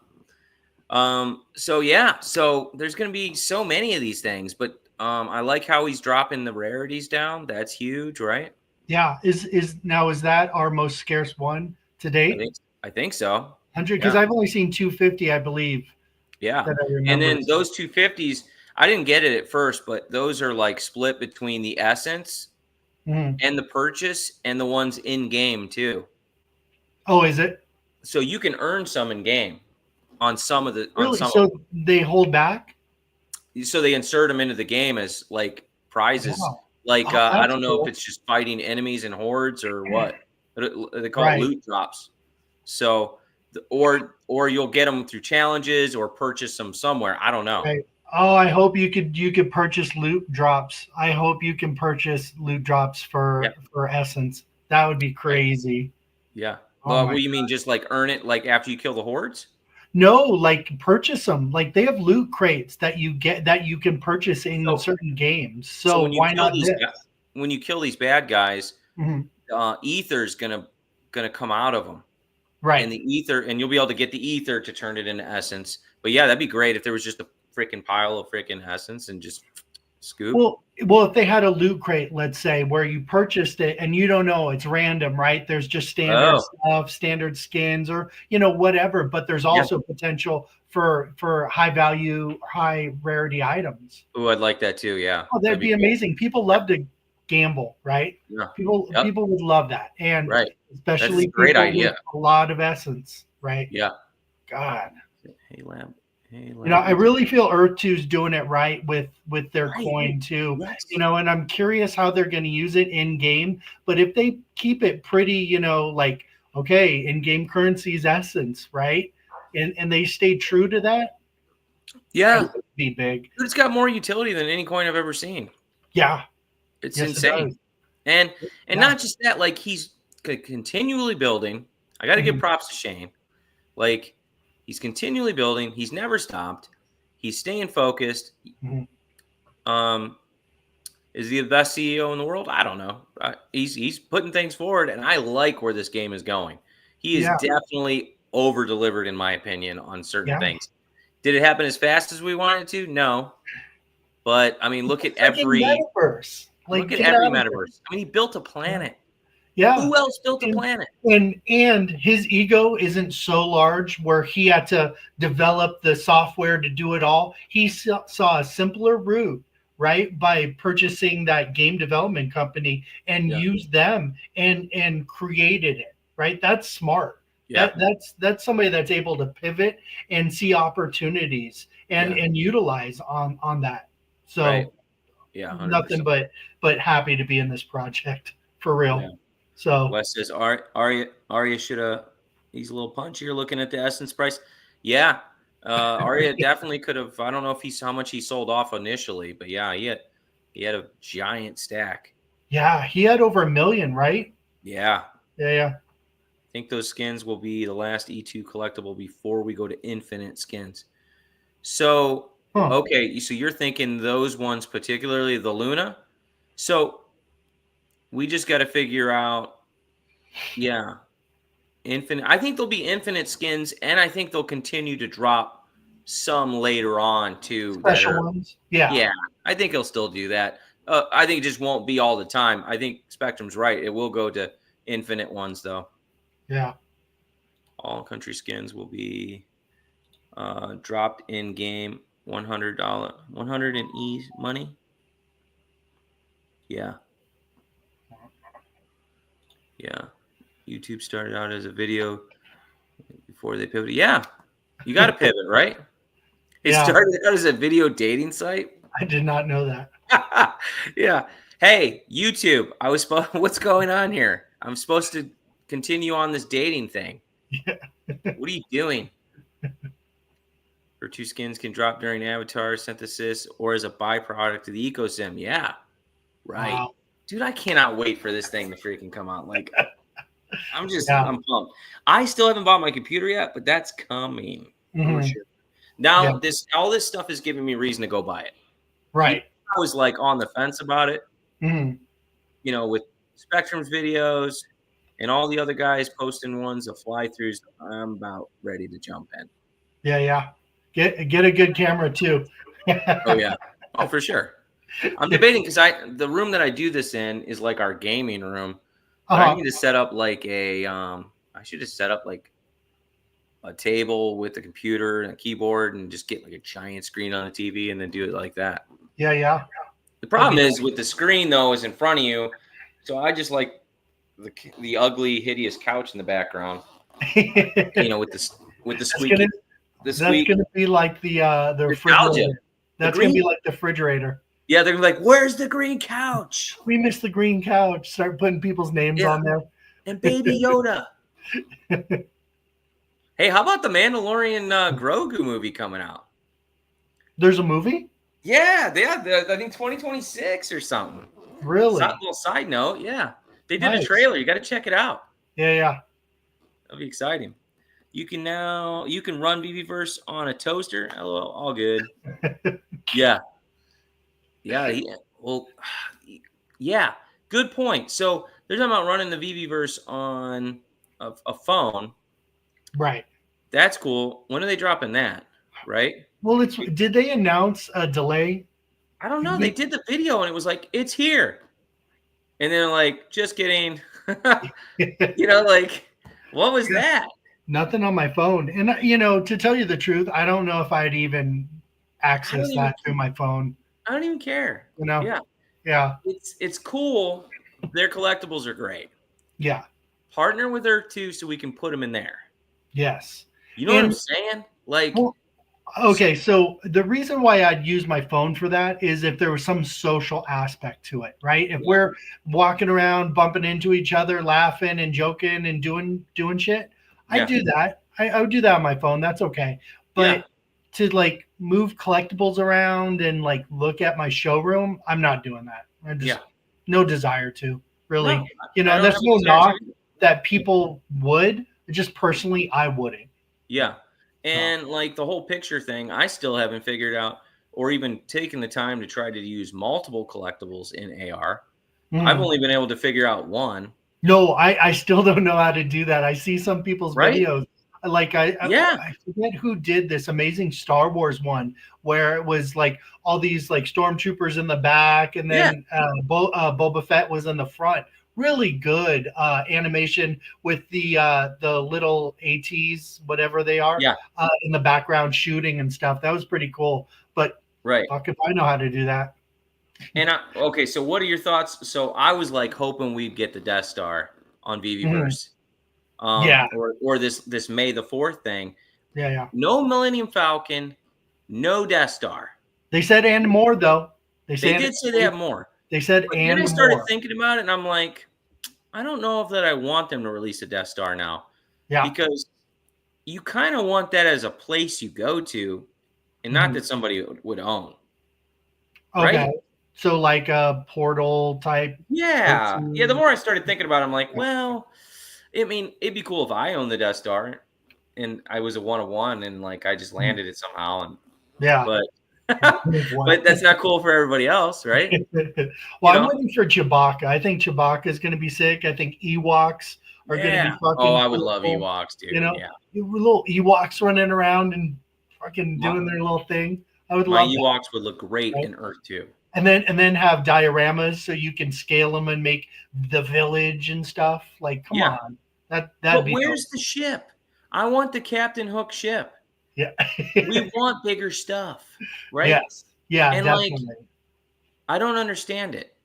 So there's going to be so many of these things, but I like how he's dropping the rarities down. That's huge, right? Yeah. Is that our most scarce one to date? I think so. 100, because I've only seen 250, I believe. Yeah. That I remember. And then those 250s, I didn't get it at first, but those are like split between the essence and the purchase and the ones in game too. Oh, is it? So you can earn some in game on some of the. Really? So they hold back? So they insert them into the game as like prizes. Wow. Like I don't know if it's just fighting enemies and hordes or what. They call it loot drops. So or you'll get them through challenges or purchase them somewhere. I don't know. Right. Oh, I hope you could purchase loot drops. I hope you can purchase loot drops for essence. That would be crazy. Yeah. Oh what do you mean? Just like earn it like after you kill the hordes? No, like purchase them. Like they have loot crates that you can purchase in certain games. So why not this? When you kill these bad guys, ether's gonna come out of them. Right. And the ether, and you'll be able to get the ether to turn it into essence. But yeah, that'd be great if there was just a freaking pile of freaking essence and just scoop. Well, if they had a loot crate, let's say, where you purchased it and you don't know, it's random, right? There's just standard stuff, standard skins, or whatever. But there's also potential for high value, high rarity items. Oh, I'd like that too. Yeah. Oh, that'd be amazing. Cool. People love to gamble, right? Yeah. People would love that, and especially great idea. With a lot of essence, right? Yeah. God. Hey, Lamb. I really feel Earth 2's doing it right with their coin too. Yes. And I'm curious how they're going to use it in game. But if they keep it pretty, like in-game currency is essence, right? And they stay true to that. Yeah, be big. It's got more utility than any coin I've ever seen. Yeah, it's insane. And not just that, like he's continually building. I got to give props to Shane. Like. He's continually building. He's never stopped. He's staying focused. Is he the best CEO in the world? I don't know. He's putting things forward, and I like where this game is going. He is definitely over-delivered, in my opinion, on certain things. Did it happen as fast as we wanted it to? No. But, I mean, look at every metaverse. Look at every metaverse. I mean, he built a planet. Yeah. Who else built a And, planet? and his ego isn't so large where he had to develop the software to do it all. He saw a simpler route, right, by purchasing that game development company and Yeah. used them and created it. Right. That's smart. Yeah. That's somebody that's able to pivot and see opportunities and utilize on that. Right. So Yeah. 100%. nothing but happy to be in this project for Yeah. real. So Wes says Arya should have. He's a little punchier looking at the Essence price. Yeah, Arya definitely could have. I don't know if he's how much he sold off initially, but yeah, he had a giant stack. yeah, he had over 1 million, right? Yeah, Yeah. I think those skins will be the last E2 collectible before we go to infinite skins. So Huh. okay, so you're thinking those ones, particularly the Luna. So we just got to figure out. Yeah. Infinite. I think there'll be infinite skins, and I think they'll continue to drop some later on too. That Special are, ones. Yeah. yeah. I think he'll still do that. I think it just won't be all the time. I think Spectrum's right. It will go to infinite ones though. Yeah. All country skins will be dropped in game. $100, 100 in E money. Yeah. Yeah. YouTube started out as a video before they pivoted. Yeah. You got to pivot, right? It Yeah. started out as a video dating site. I did not know that. Yeah. Hey, YouTube. What's going on here? I'm supposed to continue on this dating thing. Yeah. What are you doing? Her two skins can drop during avatar synthesis or as a byproduct of the ecosystem. Yeah. Right. Wow. Dude, I cannot wait for this thing to freaking come out. Like, I'm pumped. I still haven't bought my computer yet, but that's coming for sure. Now, all this stuff is giving me reason to go buy it. Right. I was like on the fence about it. Mm-hmm. You know, with Spectrum's videos and all the other guys posting ones of fly-throughs, I'm about ready to jump in. Yeah. Get a good camera too. Oh yeah. Oh, for sure. I'm debating because the room that I do this in is like our gaming room. But I need to set up like I should just set up like a table with a computer and a keyboard and just get like a giant screen on the TV and then do it like that. Yeah. The problem is with the screen though is in front of you, so I just like the ugly, hideous couch in the background. You know, with the squeak. That's gonna be like the refrigerator. That's gonna be like the refrigerator. Yeah, they're gonna be like, "Where's the green couch? We missed the green couch." Start putting people's names on there. And Baby Yoda. Hey, how about the Mandalorian Grogu movie coming out? There's a movie? Yeah, I think 2026 or something. Really? A little side note, yeah. They did a trailer. You got to check it out. Yeah. That'll be exciting. You can run BBverse on a toaster. LOL, all good. Yeah. Well, yeah. Good point. So they're talking about running the BBverse on a phone. Right. That's cool. When are they dropping that? Right. Well, did they announce a delay? I don't know. They did the video and it was like, it's here. And then like, just kidding. Like, what was that? Nothing on my phone. And, to tell you the truth, I don't know if I'd even access that through my phone. I don't even care. Yeah. It's cool. Their collectibles are great. Yeah. Partner with her too so we can put them in there. Yes. You know what I'm saying? Like, okay, so the reason why I'd use my phone for that is if there was some social aspect to it, right? If we're walking around, bumping into each other, laughing and joking and doing shit, I'd do that. I would do that on my phone. That's okay. But to like move collectibles around and like look at my showroom, I'm not doing that. I just no desire to really. No, there's no knock that people would. Just personally, I wouldn't. Yeah. And like the whole picture thing, I still haven't figured out or even taken the time to try to use multiple collectibles in AR. I've only been able to figure out one. No, I still don't know how to do that. I see some people's videos. Like I forget who did this amazing Star Wars one where it was like all these like stormtroopers in the back and then Boba Fett was in the front. really good animation with the little ATs, whatever they are, Yeah, in the background shooting and stuff. That was pretty cool. But right. fuck if I know how to do that. And okay, so what are your thoughts? So I was like hoping we'd get the Death Star on Mhm. VVverse, Yeah, or this May the 4th thing. yeah, yeah. No Millennium Falcon, no Death Star. They said and more though. They They said did say they have more, they said but then and I started more. thinking about it, and I'm like, I don't know if that I want them to release a Death Star now, Yeah. because you kind of want that as a place you go to, and not Mhm. that somebody would own, Okay. right? So like a portal type Yeah, yeah. The person. more I started thinking about it, I'm like, well, I mean, it'd be cool if I owned the Death Star and I was a one of one, and like I just Mhm. landed it somehow, and Yeah. but What? but that's not cool for everybody else, right? You Well, I'm know? waiting for Chewbacca. I think Chewbacca is going to be sick. I think Ewoks are going to Yeah. be Oh, fucking I would love cool. Ewoks, You dude. know, Yeah. little Ewoks running around and fucking My, doing their little thing. I would my love that. Ewoks would look great Right? in Earth 2. And then have dioramas so you can scale them and make the village and stuff. Like, come Yeah. on, that'd But be dope. where's the ship? I want the Captain Hook ship. Yeah. We want bigger stuff, right? Yes. Yeah. And like, Definitely. I don't understand it.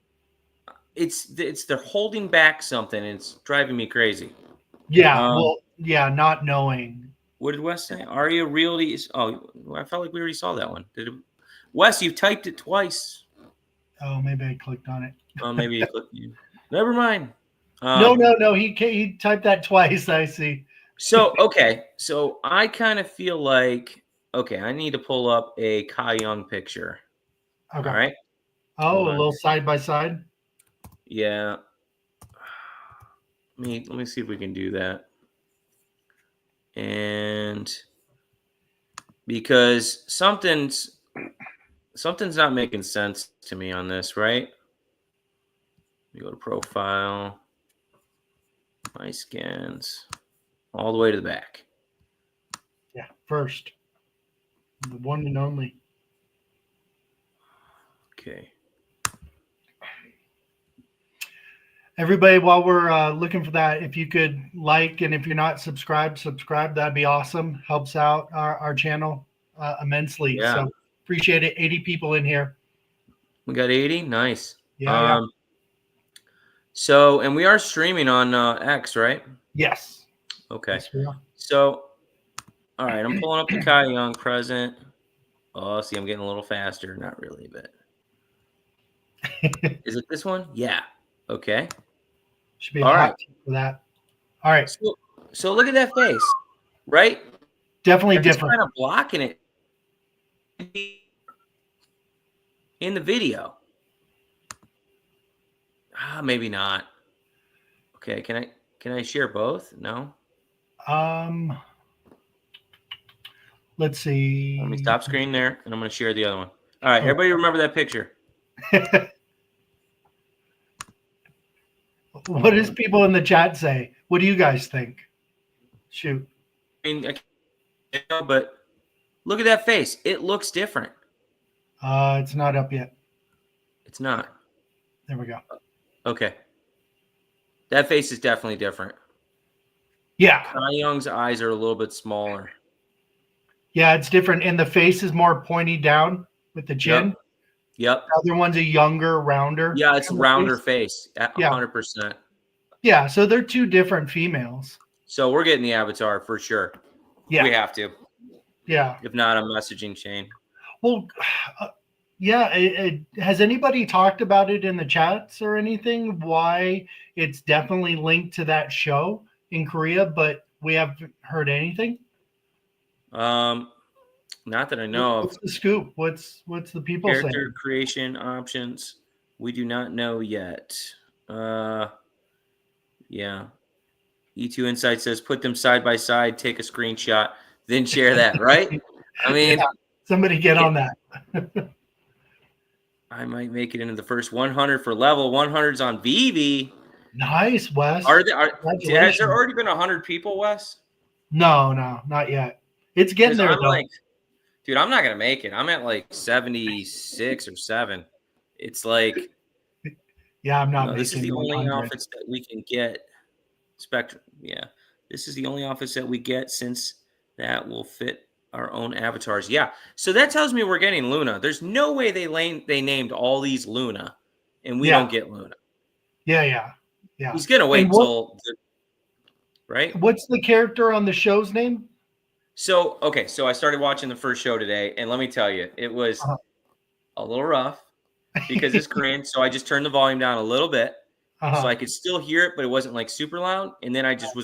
It's they're holding back something. And it's driving me crazy. Yeah. Um, Well. Yeah. Not knowing. what did Wes say? Aria Realty is. Oh, I felt like we already saw that one. Did it? Wes, you typed it twice. Oh, maybe I clicked on it. Oh, maybe you clicked. You. Never mind. No. No. No. He typed that twice. I see. So okay, so I kind of feel like okay, I need to pull up a Kai Young picture. All Okay. right, Oh, hold a on. little side by side. Yeah, let me see if we can do that. And because something's not making sense to me on this, right? Let me go to profile, my scans, all the way to the back. Yeah. First, the one and only. Okay. Everybody, while we're looking for that, if you could like, and if you're not subscribed, subscribe. That'd be awesome. Helps out our channel immensely. Yeah, So appreciate it. 80 people in here. we got 80. Nice. Yeah, yeah. So, and we are streaming on X, right? Yes. Okay. Yes, we are. So, all right, I'm pulling up the Kai Young present. Oh, see, I'm getting a little faster. Not really, but is it this one? Yeah. Okay. Should be a All hot right. tip for that. All right. So look at that face, right? Definitely It's different. kind of blocking it in the video. Maybe not. Okay, can I share both? No. Let's see. Let me stop screen there, and I'm going to share the other one. All right, everybody remember that picture. What does people in the chat say? What do you guys think? Shoot. I mean, I can't know, but look at that face. It looks different. It's not up yet. It's not. There we go. Okay. That face is definitely different. Yeah. Kai Young's eyes are a little bit smaller. Yeah, it's different. And the face is more pointy down with the chin. Yep. The other one's a younger, rounder. Yeah, it's kind of rounder face. 100%. Yeah, so they're two different females. So we're getting the avatar for sure. Yeah. We have to. Yeah. If not, I'm messaging Shane. Well, yeah. Has anybody talked about it in the chats or anything? Why it's definitely linked to that show in Korea, but we haven't heard anything? Not that I know What's of. the scoop? What's the people Character saying? creation options. We do not know yet. Yeah. E2 Insight says put them side by side, take a screenshot, then share that, right? I mean, Yeah, somebody get on that. I might make it into the first 100 for level. 100's on VV. Nice, Wes. Has there already been 100 people, Wes? No, not yet. It's getting there, I'm though. like, dude, I'm not gonna make it. I'm at like 76 or 7. It's like Yeah, I'm not No, this is making the only 100. outfits that we can get. Spectrum. Yeah. This is the only outfits that we get since that will fit our own avatars. Yeah. So that tells me we're getting Luna. There's no way they named all these Luna and we Yeah, don't get Luna. yeah. He's going to And wait till right? what's the character on the show's name? So, okay, so I started watching the first show today and let me tell you, it was Uh-huh. a little rough because it's Korean, so I just turned the volume down a little bit. So Uh-huh. I could still hear it, but it wasn't like super loud. And then I just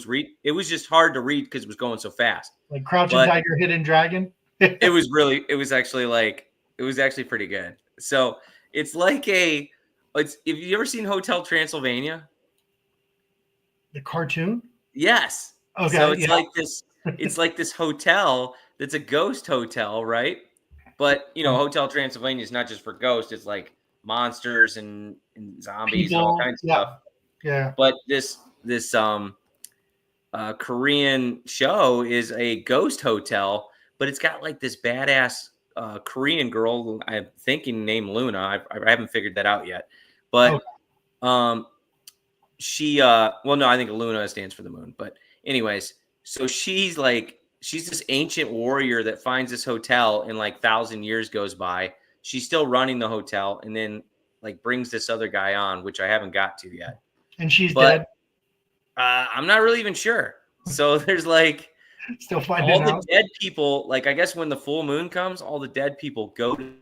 it was just hard to read because it was going so fast. Like Crouching But Tiger, Hidden Dragon. it was actually pretty good. So it's like have you ever seen Hotel Transylvania? The cartoon? Yes. So Okay, yeah. it's like this hotel that's a ghost hotel, right? But Hotel Transylvania is not just for ghosts, it's like monsters and zombies and all People. kinds of Yeah, stuff. yeah. But this Korean show is a ghost hotel, but it's got like this badass Korean girl, I'm thinking named Luna. I haven't figured that out yet. But she well, no, I think Luna stands for the moon. But anyways, so she's this ancient warrior that finds this hotel and like 1,000 years goes by. She's still running the hotel and then like brings this other guy on, which I haven't got to yet. And she's But dead. I'm not really even sure. So there's like Still finding all the out. dead people, like I guess when the full moon comes, all the dead people go to.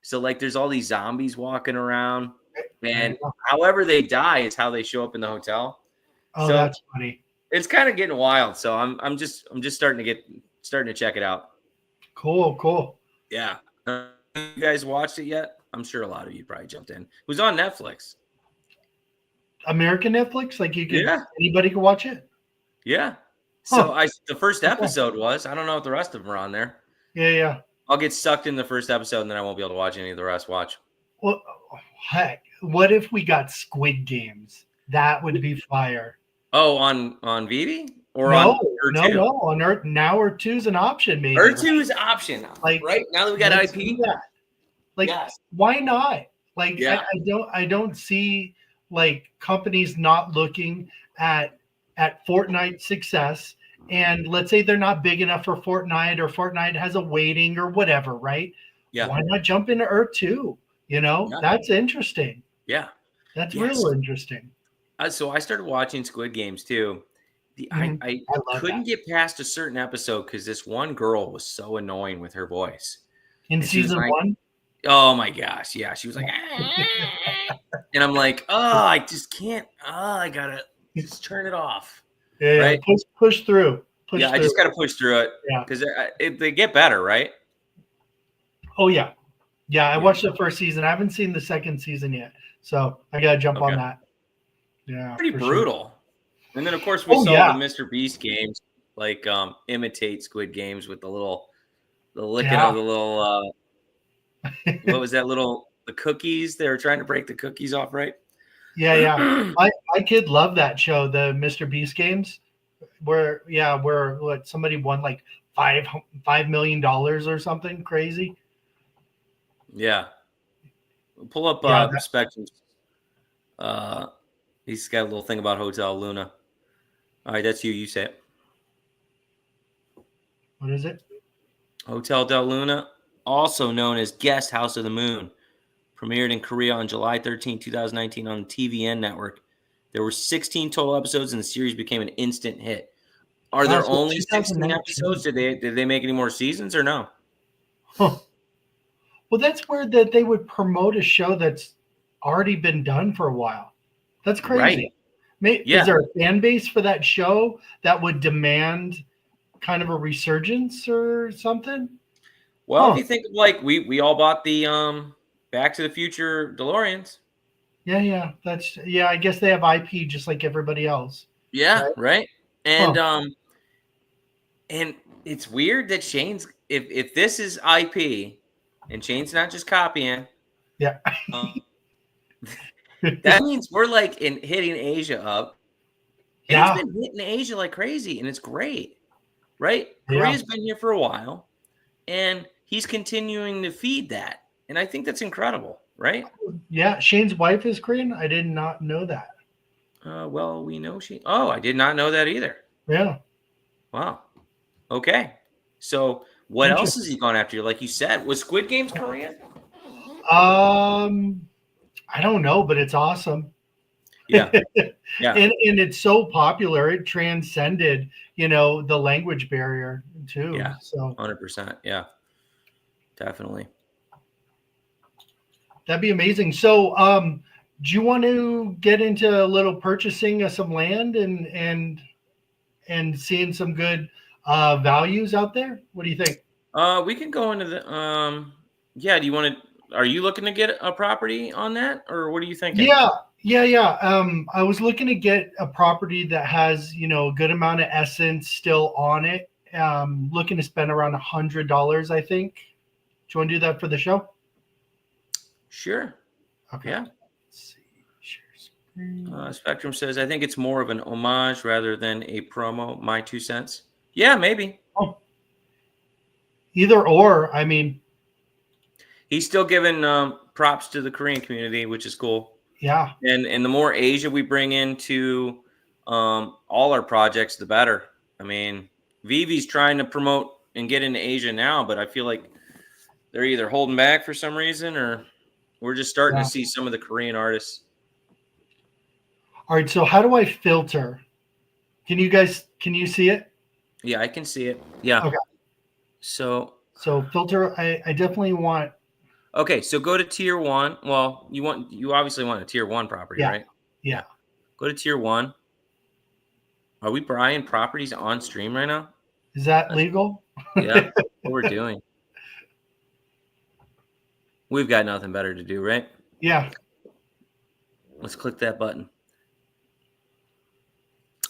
So like there's all these zombies walking around, and however they die is how they show up in the hotel. Oh, So that's funny. it's kind of getting wild. So I'm just starting to check it out. Cool. Yeah. You guys watched it yet? I'm sure a lot of you probably jumped in. It was on Netflix. American Netflix? Like Yeah. anybody can watch it? Yeah. So the first episode was, I don't know if the rest of them are on there. Yeah. I'll get sucked in the first episode and then I won't be able to watch any of the rest. Watch. Well, heck, what if we got Squid Games? That would be fire. Oh, on Vivi or No, on Earth 2? No, on Earth now. Earth 2 is an option, maybe. Earth 2 is an option. Like right now that we got let's IP. do that. Like, yes. Why not? Like, yeah. I don't see like companies not looking at Fortnite's success. And let's say they're not big enough for Fortnite, or Fortnite has a waiting or whatever, right? Yeah. Why not jump into Earth 2? That's interesting. Yeah. That's real interesting. So I started watching Squid Games too. I couldn't get past a certain episode because this one girl was so annoying with her voice. In season 1? Oh my gosh. Yeah. She was like, and I'm like, oh, I just can't. Oh, I gotta just turn it off. Yeah, right? Push through. I just got to push through it. Yeah, because they get better, right? Oh yeah. I watched the first season. I haven't seen the second season yet, so I gotta jump on that. Yeah, pretty brutal. Sure. And then of course we saw the Mr. Beast games like imitate Squid Games with the licking of the little. What was that the cookies? They were trying to break the cookies off, right? Yeah. My kid loved that show, the Mr. Beast games, where somebody won like $5 million or something crazy. Yeah. Pull up Spectrum. He's got a little thing about Hotel Luna. All right, that's you. You say it. What is it? Hotel Del Luna, also known as Guest House of the Moon, premiered in Korea on July 13, 2019 on the TVN network. There were 16 total episodes and the series became an instant hit. Are there only 16 episodes? Did they make any more seasons or no? Huh. Well, that's weird that they would promote a show that's already been done for a while. That's crazy. Right. Is there a fan base for that show that would demand kind of a resurgence or something? Well, if you think of like we all bought the Back to the Future DeLoreans. Yeah. I guess they have IP just like everybody else. Yeah, right. And and it's weird that Shane's if this is IP and Shane's not just copying. Yeah. That means we're like hitting Asia up. And it's been hitting Asia like crazy, and it's great. Right? Korea's been here for a while, and he's continuing to feed that. And I think that's incredible. right? Yeah, Shane's wife is Korean. I did not know that. Well, we know she. Oh, I did not know that either. Yeah, Wow. Okay. So what else is interesting. he going after? Like you said, was Squid Games Korean? I don't know, but it's awesome. Yeah. Yeah. And it's so popular, it transcended, the language barrier too. Yeah. So 100%. Yeah. Definitely. that'd be amazing. So do you want to get into a little purchasing of some land and seeing some good values out there? What do you think? We can go into the yeah, do you want to are you looking to get a property on that or what are you thinking? Yeah. I was looking to get a property that has, a good amount of essence still on it. Looking to spend around $100, I think. Do you want to do that for the show? Sure. Okay. Yeah. Let's see. Share screen. Spectrum says I think it's more of an homage rather than a promo. My 2 cents. Yeah, maybe. Oh, either or. I mean, He's still giving props to the Korean community, which is cool. yeah. And the more Asia we bring into all our projects, the better. I mean, Vivi's trying to promote and get into Asia now, but I feel like they're either holding back for some reason or we're just starting to see some of the Korean artists. All right. So how do I filter? Can you see it? Yeah, I can see it. Yeah. Okay. So Filter, I definitely want. okay, so go to tier 1. Well, you obviously want a tier 1 property, Yeah. right? Yeah. Go to tier 1. Are we buying properties on stream right now? Is that legal? Yeah, what we're doing. We've got nothing better to do, right? Yeah. Let's click that button.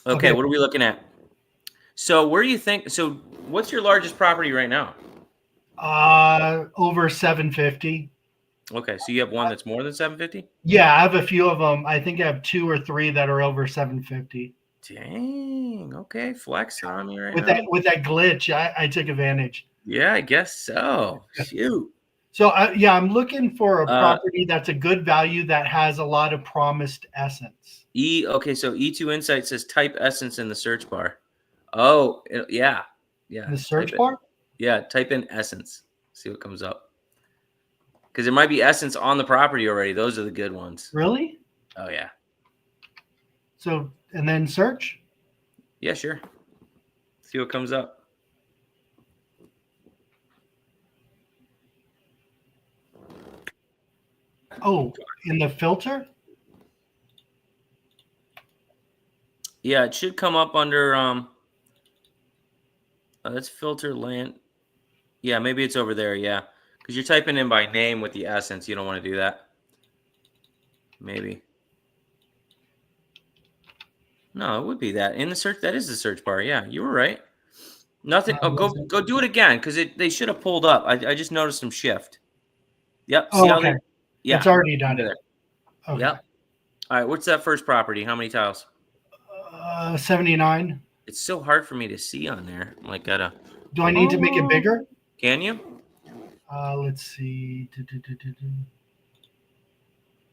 Okay, what are we looking at? So where do you think? So what's your largest property right now? Over 750. Okay, so you have one that's more than 750? Yeah, I have a few of them. I think I have 2 or 3 that are over 750. Dang. Okay, flex on me right With now. that glitch, I took advantage. Yeah, I guess so. Shoot. So I'm looking for a property that's a good value that has a lot of promised essence. Okay, so E2 Insight says type essence in the search bar. Oh, yeah. The search bar? Yeah, type in essence. See what comes up. Because there might be essence on the property already. Those are the good ones. Really? Oh, yeah. So, and then search? Yeah, sure. See what comes up. Oh, in the filter? Yeah, it should come up under let's filter land. Yeah, maybe it's over there, yeah. Because you're typing in by name with the essence. You don't want to do that. Maybe. No, it would be that. In the search, that is the search bar. Yeah, you were right. Nothing. Oh, go do it again because they should have pulled up. I just noticed some shift. Yep. See how okay. Yeah. It's already done it. Okay. Yep. All right. What's that first property? How many tiles? 79. It's so hard for me to see on there. I'm like, do I need to make it bigger? Can you? Let's see. Can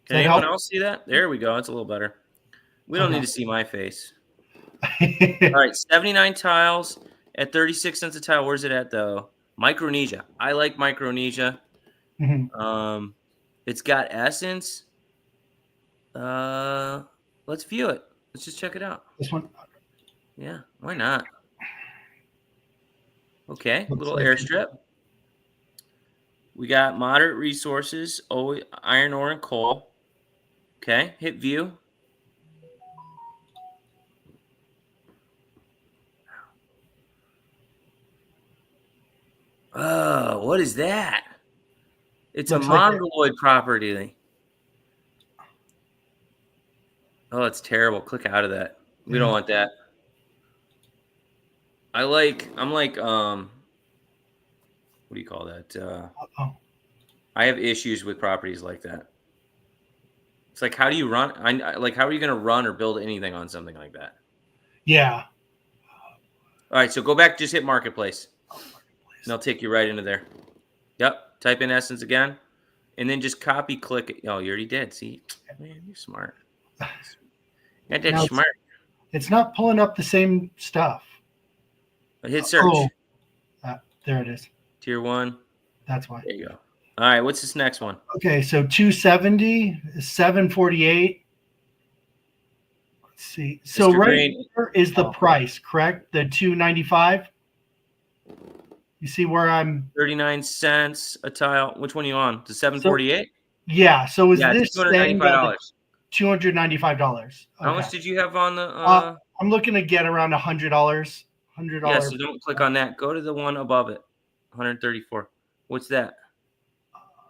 anyone else see that? There we go. It's a little better. We don't need to see my face. All right. 79 tiles at 36 cents a tile. Where's it at, though? Micronesia. I like Micronesia. Mm-hmm. It's got essence. Let's view it. Let's just check it out. This one? Yeah, why not? Okay, little airstrip. We got moderate resources, iron ore and coal. Okay, hit view. Oh, what is that? It's looks a mongoloid property. Oh, it's terrible. Click out of that. We don't want that. I'm like, what do you call that? I have issues with properties like that. It's like, how do you run? How are you going to run or build anything on something like that? Yeah. All right, so go back, just hit marketplace. And they'll take you right into there. Yep. Type in essence again. and then just copy click it. Oh, you already did. See, man, you're smart. Got that Now smart. it's not pulling up the same stuff. Hit search. Oh, there it is. Tier 1. That's why. There you go. All right, what's this next one? Okay, so 270, 748. Let's see. So Mr. right Green. here is the price, correct? The 295. You see where I'm 39 cents a tile. Which one are you on? The 748? yeah. So is Yeah, this it's $295. $295? How Okay. much did you have on the I'm looking to get around $100. $100. Yeah, so don't click on that. Go to the one above it. 134. What's that?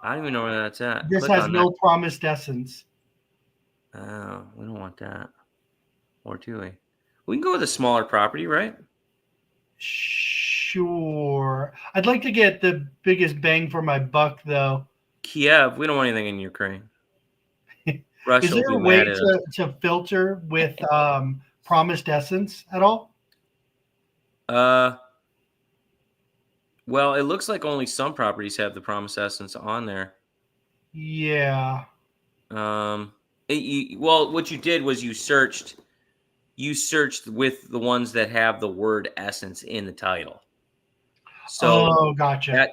I don't even know where that's at. This Click has on no that. promised essence. Oh, we don't want that. Or do we? We can go with a smaller property, right? Sure. I'd like to get the biggest bang for my buck, though. Kiev. We don't want anything in Ukraine. Is Russia there will a be way mad at us. to filter with promised essence at all? Well, it looks like only some properties have the promise essence on there. Yeah. Well, what you did was you searched with the ones that have the word essence in the title. So gotcha.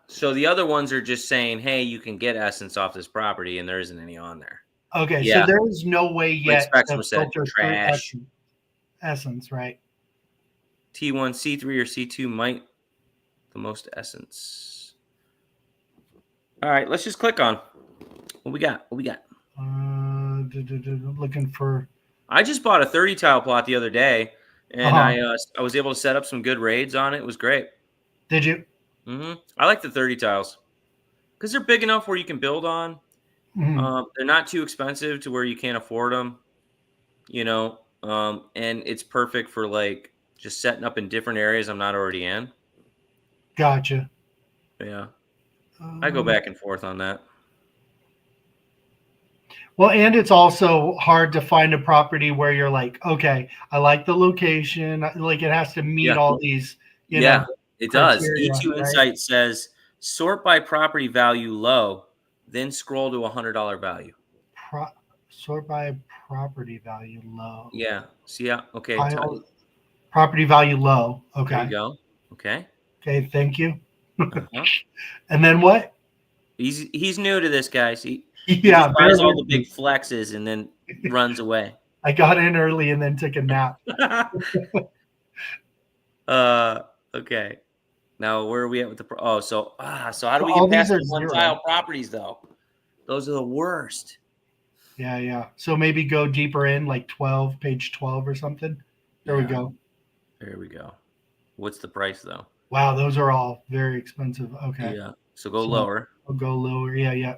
So the other ones are just saying, hey, you can get essence off this property, and there isn't any on there. Okay, Yeah. so there is no way Like yet to Spectrum said, filter through trash. essence, right? T1, C3, or C2 might the most essence. All right, let's just click on what we got. Looking for. I just bought a 30 tile plot the other day, and I was able to set up some good raids on it. It was great. Did you? Mm-hmm. I like the 30 tiles because they're big enough where you can build on. Mm-hmm. They're not too expensive to where you can't afford them, and it's perfect for like just setting up in different areas I'm not already in. Gotcha. Yeah. I go back and forth on that. Well, and it's also hard to find a property where you're like, okay, I like the location. Like it has to meet all these, you know, it does. criteria, E2 right? Insight says sort by property value low, then scroll to $100 value. Sort by property value low. Yeah. See, yeah. Okay. Property value low. Okay. There you go. Okay. Okay. Thank you. Uh-huh. And then what? He's new to this, guys. He Yeah, just buys all the big flexes and then runs away. I got in early and then took a nap. Okay. Now where are we at with the so how do we all get past these are the one zero. tile properties though? Those are the worst. Yeah. So maybe go deeper in, like page 12 or something. There we go. There we go. What's the price though? Wow, those are all very expensive. Okay. Yeah. So go lower. I'll go lower. Yeah.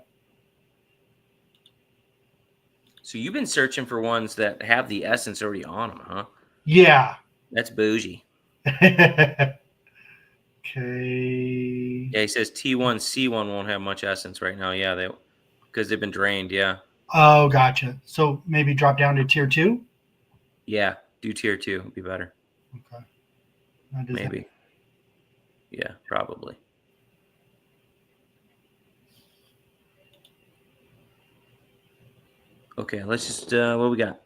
So you've been searching for ones that have the essence already on them, huh? Yeah. That's bougie. Okay. Yeah, he says T1, C1 won't have much essence right now. Yeah, because they've been drained. Yeah. Oh, gotcha. So maybe drop down to tier 2? Yeah, do tier 2. It'd be better. Okay. Maybe. Yeah, probably. Okay, let's just what we got?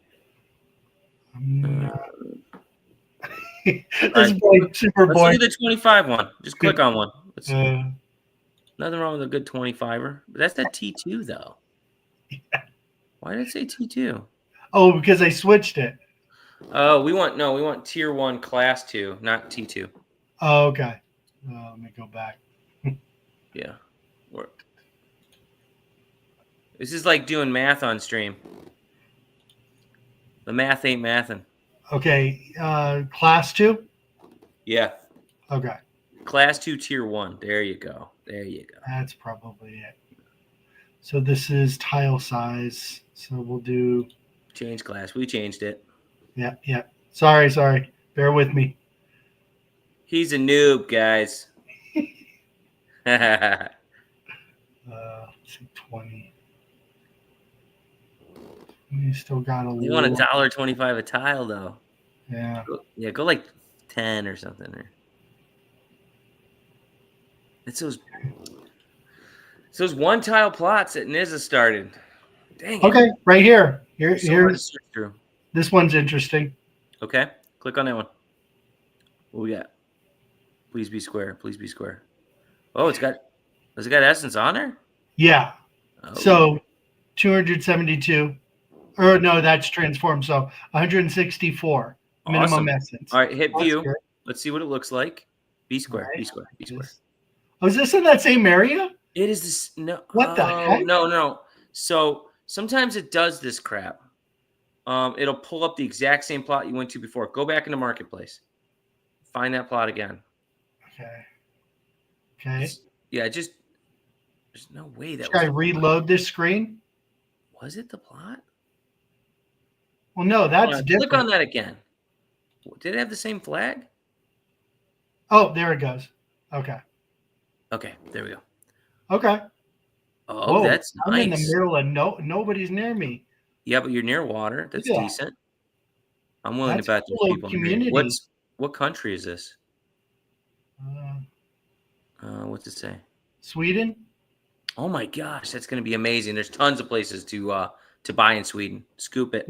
This boy, super let's boy. look at the 25 one. Just click on one. Nothing wrong with a good 25er, but that's that T2 though. Yeah. Why did it say T2? Oh, because I switched it. Oh, we want tier 1 class 2, not T2. Oh, okay. Let me go back. Yeah. This is like doing math on stream. The math ain't mathin'. Okay. Class 2? Yeah. Okay. Class 2 tier 1. There you go. That's probably it. So this is tile size. So we'll do change class. We changed it. Yeah. Sorry. Bear with me. He's a noob, guys. Let's see, 20. You still got a. You want $1.25 a tile though. Yeah. Go like 10 or something. It's those. So those one tile plots that Nizza started. Dang it. Okay, right here. So hard to Here's search through. this one's interesting. Okay. Click on that one. What we got? Please be square. Please be square. Oh, has it got Essence on there? Yeah. Oh. So 272. Or no, that's transformed. So 164 minimum Awesome. essence. All right, hit That's view. good. Let's see what it looks like. Be square. Right. Be square. Be square. Oh, is this in that same area? It is this. No. What the heck? No. So sometimes it does this crap. It'll pull up the exact same plot you went to before. Go back into marketplace. Find that plot again. Okay. Just there's no way that Should I reload this screen? was it the plot? Well, no, that's different. Click on that again. Did it have the same flag? Oh, there it goes. Okay. Okay, there we go. Okay. Oh, Whoa, that's I'm nice. in the middle of nobody's near me. Yeah, but you're near water. That's Yeah. decent. I'm willing That's to bet a there's cool people near community. you. What country is this? What's it say? Sweden. Oh my gosh, that's going to be amazing. There's tons of places to buy in Sweden. Scoop it.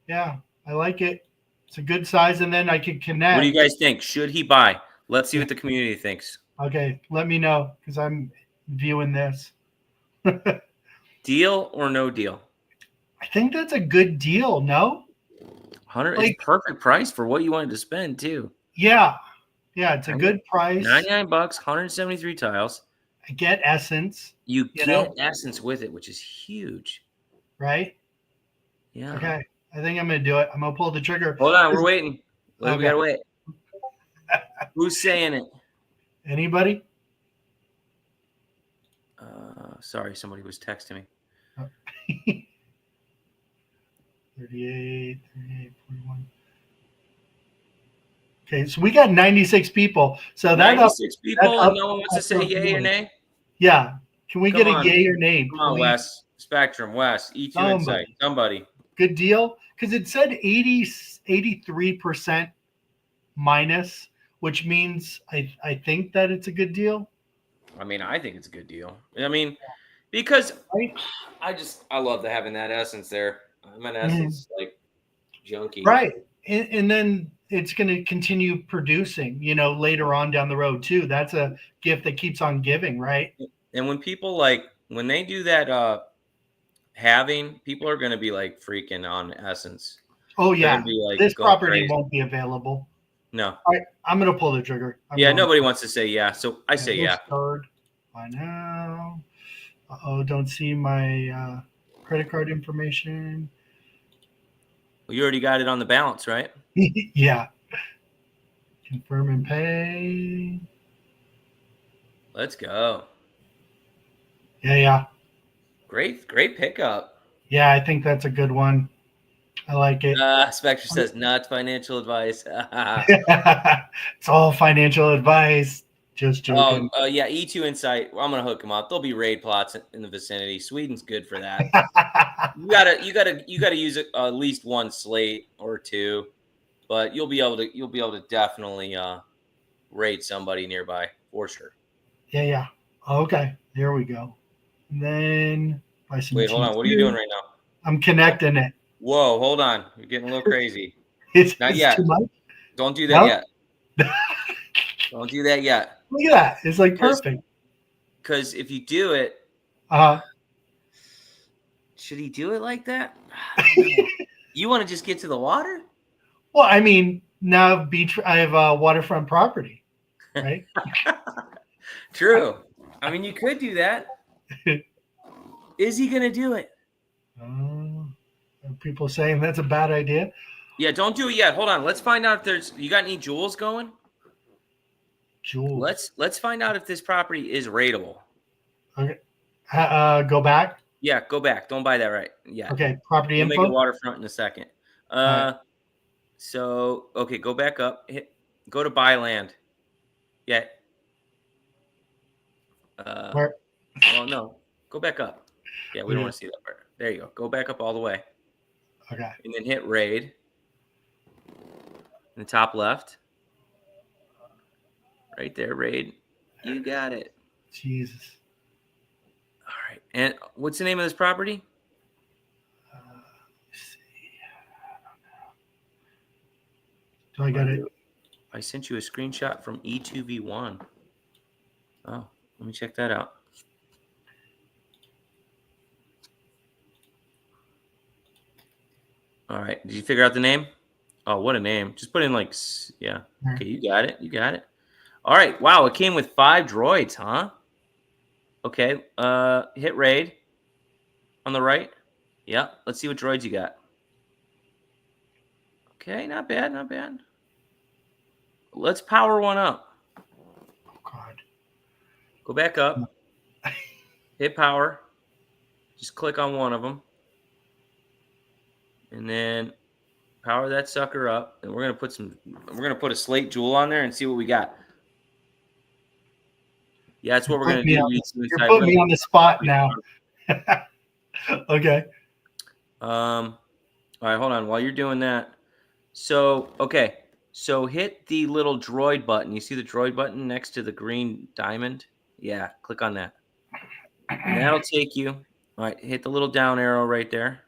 Yeah, I like it. It's a good size, and then I can connect. What do you guys think? Should he buy? Let's see what the community thinks. Okay, let me know because I'm viewing this. Deal or no deal? I think that's a good deal. No. 100 is perfect price for what you wanted to spend too. Yeah, it's a good price. $99, 173 tiles. I get essence. You get essence with it, which is huge. Right? Yeah. Okay. I think I'm gonna do it. I'm gonna pull the trigger. Hold on, we're waiting. Okay. We gotta wait. Who's saying it? Anybody? Sorry, somebody was texting me. 38, 41. Okay, so we got 96 people. So 96 people, and no one wants to say yay or nay? Yeah. Can we get a yay or nay? Come on, Wes. Spectrum, Wes. E2 Insight. Somebody. Good deal? Because it said 83% minus, which means I think that it's a good deal. I mean, I think it's a good deal. I mean, because I love having that essence there. I'm an essence like junkie. Right. And then it's going to continue producing, later on down the road too. That's a gift that keeps on giving, right? And when people when they do that halving, people are going to be like freaking on essence. Oh yeah. Be this property won't be available. No. All right, I'm going to pull the trigger. Nobody wants to say yeah, so I say yeah. Card. By now. Don't see my credit card information. Well, you already got it on the balance, right? Yeah. Confirm and pay. Let's go. Yeah. Great pickup. Yeah, I think that's a good one. I like it. Spectre says not financial advice. It's all financial advice. Just joking. Oh, yeah, E2 Insight. I'm gonna hook them up. There'll be raid plots in the vicinity. Sweden's good for that. you gotta use at least one slate or two, but you'll be able to definitely raid somebody nearby for sure. Yeah. Okay, there we go. And then wait, hold on. What are you doing right now? I'm connecting it. Whoa, hold on. You're getting a little crazy. Not yet. Too much? Don't do that yet. Don't do that yet. Look at that. It's like perfect. Because if you do it, should he do it like that? You want to just get to the water? Well, I mean, now I have a waterfront property, right? True. I mean, you could do that. Is he going to do it? People saying that's a bad idea. Yeah, don't do it yet. Hold on. Let's find out if you got any jewels going? Jewels. Let's find out if this property is rateable. Okay. Go back. Yeah, go back. Don't buy that right. Yeah. Okay. Property info. We'll make it waterfront in a second. So okay, go back up. Go to buy land. Yeah. Where? Oh no. Go back up. Yeah, we don't want to see that part. There you go. Go back up all the way. Okay. And then hit raid. In the top left. Right there, raid. You got it. Jesus. And what's the name of this property? Let's see. So I got it. I sent you a screenshot from E2V1. Oh, let me check that out. All right. Did you figure out the name? Oh, what a name. Just put in like, yeah. Okay, you got it. You got it. All right. Wow, it came with 5 droids, huh? Okay. Hit raid on the right. Yeah. Let's see what droids you got. Okay, not bad, not bad. Let's power one up. Oh God. Go back up. Hit power. Just click on one of them. And then power that sucker up. And we're gonna put a slate jewel on there and see what we got. Yeah, that's what we're gonna do. You're putting me on the spot now. Okay. All right, hold on. While you're doing that, so hit the little droid button. You see the droid button next to the green diamond? Yeah, click on that. And that'll take you. All right, hit the little down arrow right there.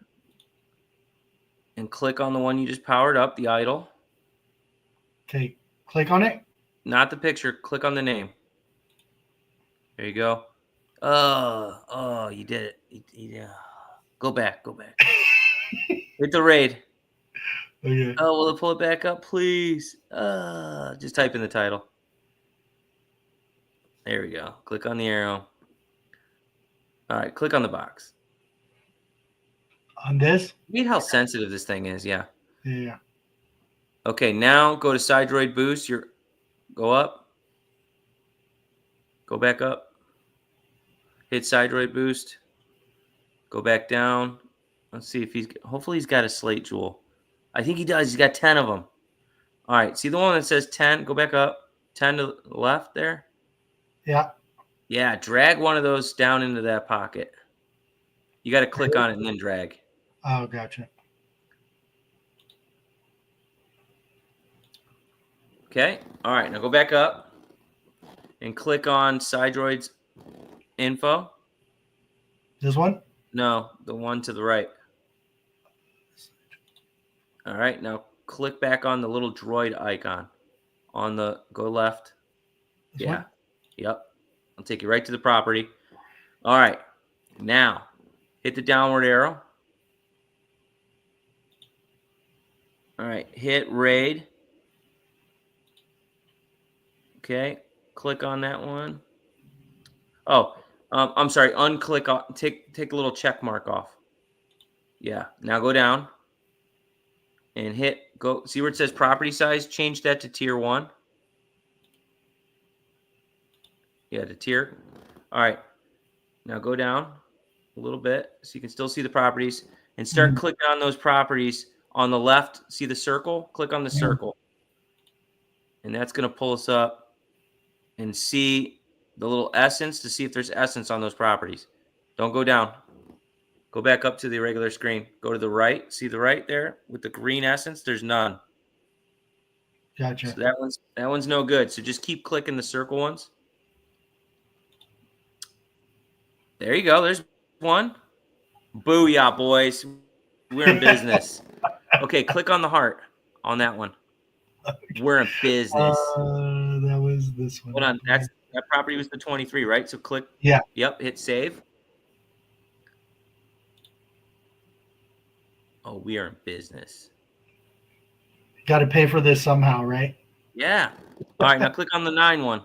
And click on the one you just powered up, the idol. Okay, click on it. Not the picture. Click on the name. There you go. Oh, you did it. Yeah. Go back. Hit the raid. Okay. Oh, will it pull it back up, please? Just type in the title. There we go. Click on the arrow. All right, click on the box. On this? Read how sensitive this thing is. Yeah. Yeah. Okay, now go to side droid boost. Go up. Go back up. Hit side droid boost. Go back down. Let's see if hopefully he's got a slate jewel. I think he does. He's got 10 of them. All right. See the one that says 10? Go back up. 10 to the left there. Yeah. Yeah. Drag one of those down into that pocket. You got to click on it and then drag. Oh, gotcha. Okay. All right. Now go back up and click on side droid's info. This one? No, the one to the right. All right. Now click back on the little droid icon on the go left. This one? Yep. I'll take you right to the property. All right. Now hit the downward arrow. All right. Hit raid. Okay. Click on that one. Oh, I'm sorry. Unclick off. Take a little check mark off. Yeah. Now go down and go. See where it says property size? Change that to tier 1. Yeah, to tier. All right. Now go down a little bit so you can still see the properties and start clicking on those properties on the left. See the circle? Click on the circle. And that's going to pull us up and see the little essence to see if there's essence on those properties. Don't go down. Go back up to the regular screen. Go to the right. See the right there with the green essence? There's none. Gotcha. So that one's no good. So just keep clicking the circle ones. There you go. There's one. Booyah, boys. We're in business. Okay, click on the heart on that one. We're in business. That was this one. Hold on. That property was the 23, right? So click. Yeah. Yep. Hit save. Oh, we are in business. Got to pay for this somehow, right? Yeah. All right. Now click on the 9 one.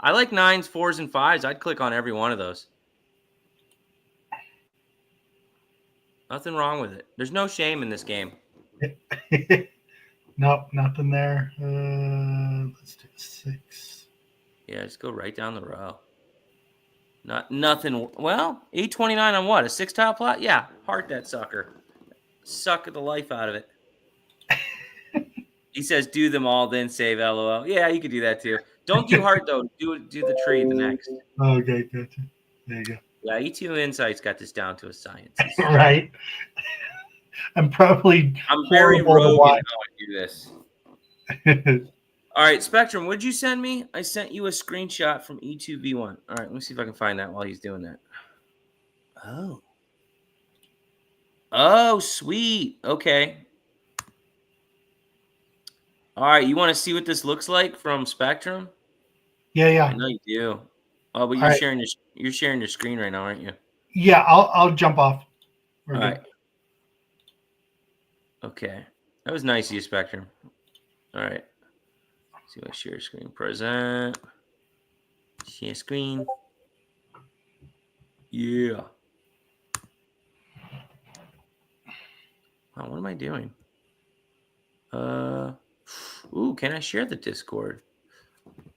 I like 9s, 4s, and 5s. I'd click on every one of those. Nothing wrong with it. There's no shame in this game. Nope, nothing there. Let's do 6. Yeah, just go right down the row. Nothing. Well, 829 on what? A 6-tile plot? Yeah, heart that sucker. Suck the life out of it. He says, "Do them all, then save." LOL. Yeah, you could do that too. Don't do heart though. Do the tree the next. Okay, gotcha. There you go. Yeah, E2 Insights got this down to a science. Right. I'm very rogue in how I do this. All right, Spectrum, what'd you send me? I sent you a screenshot from E2V1. All right, let me see if I can find that while he's doing that. Oh. Oh, sweet. Okay. All right. You want to see what this looks like from Spectrum? Yeah, I yeah. know you do. Oh, but All right. you're sharing your screen right now, aren't you? Yeah, I'll jump off. We're All good. right. Okay. That was nice of you, Spectrum. All right. See my share screen. Present. Share screen. Yeah. Wow, what am I doing? Ooh, can I share the Discord?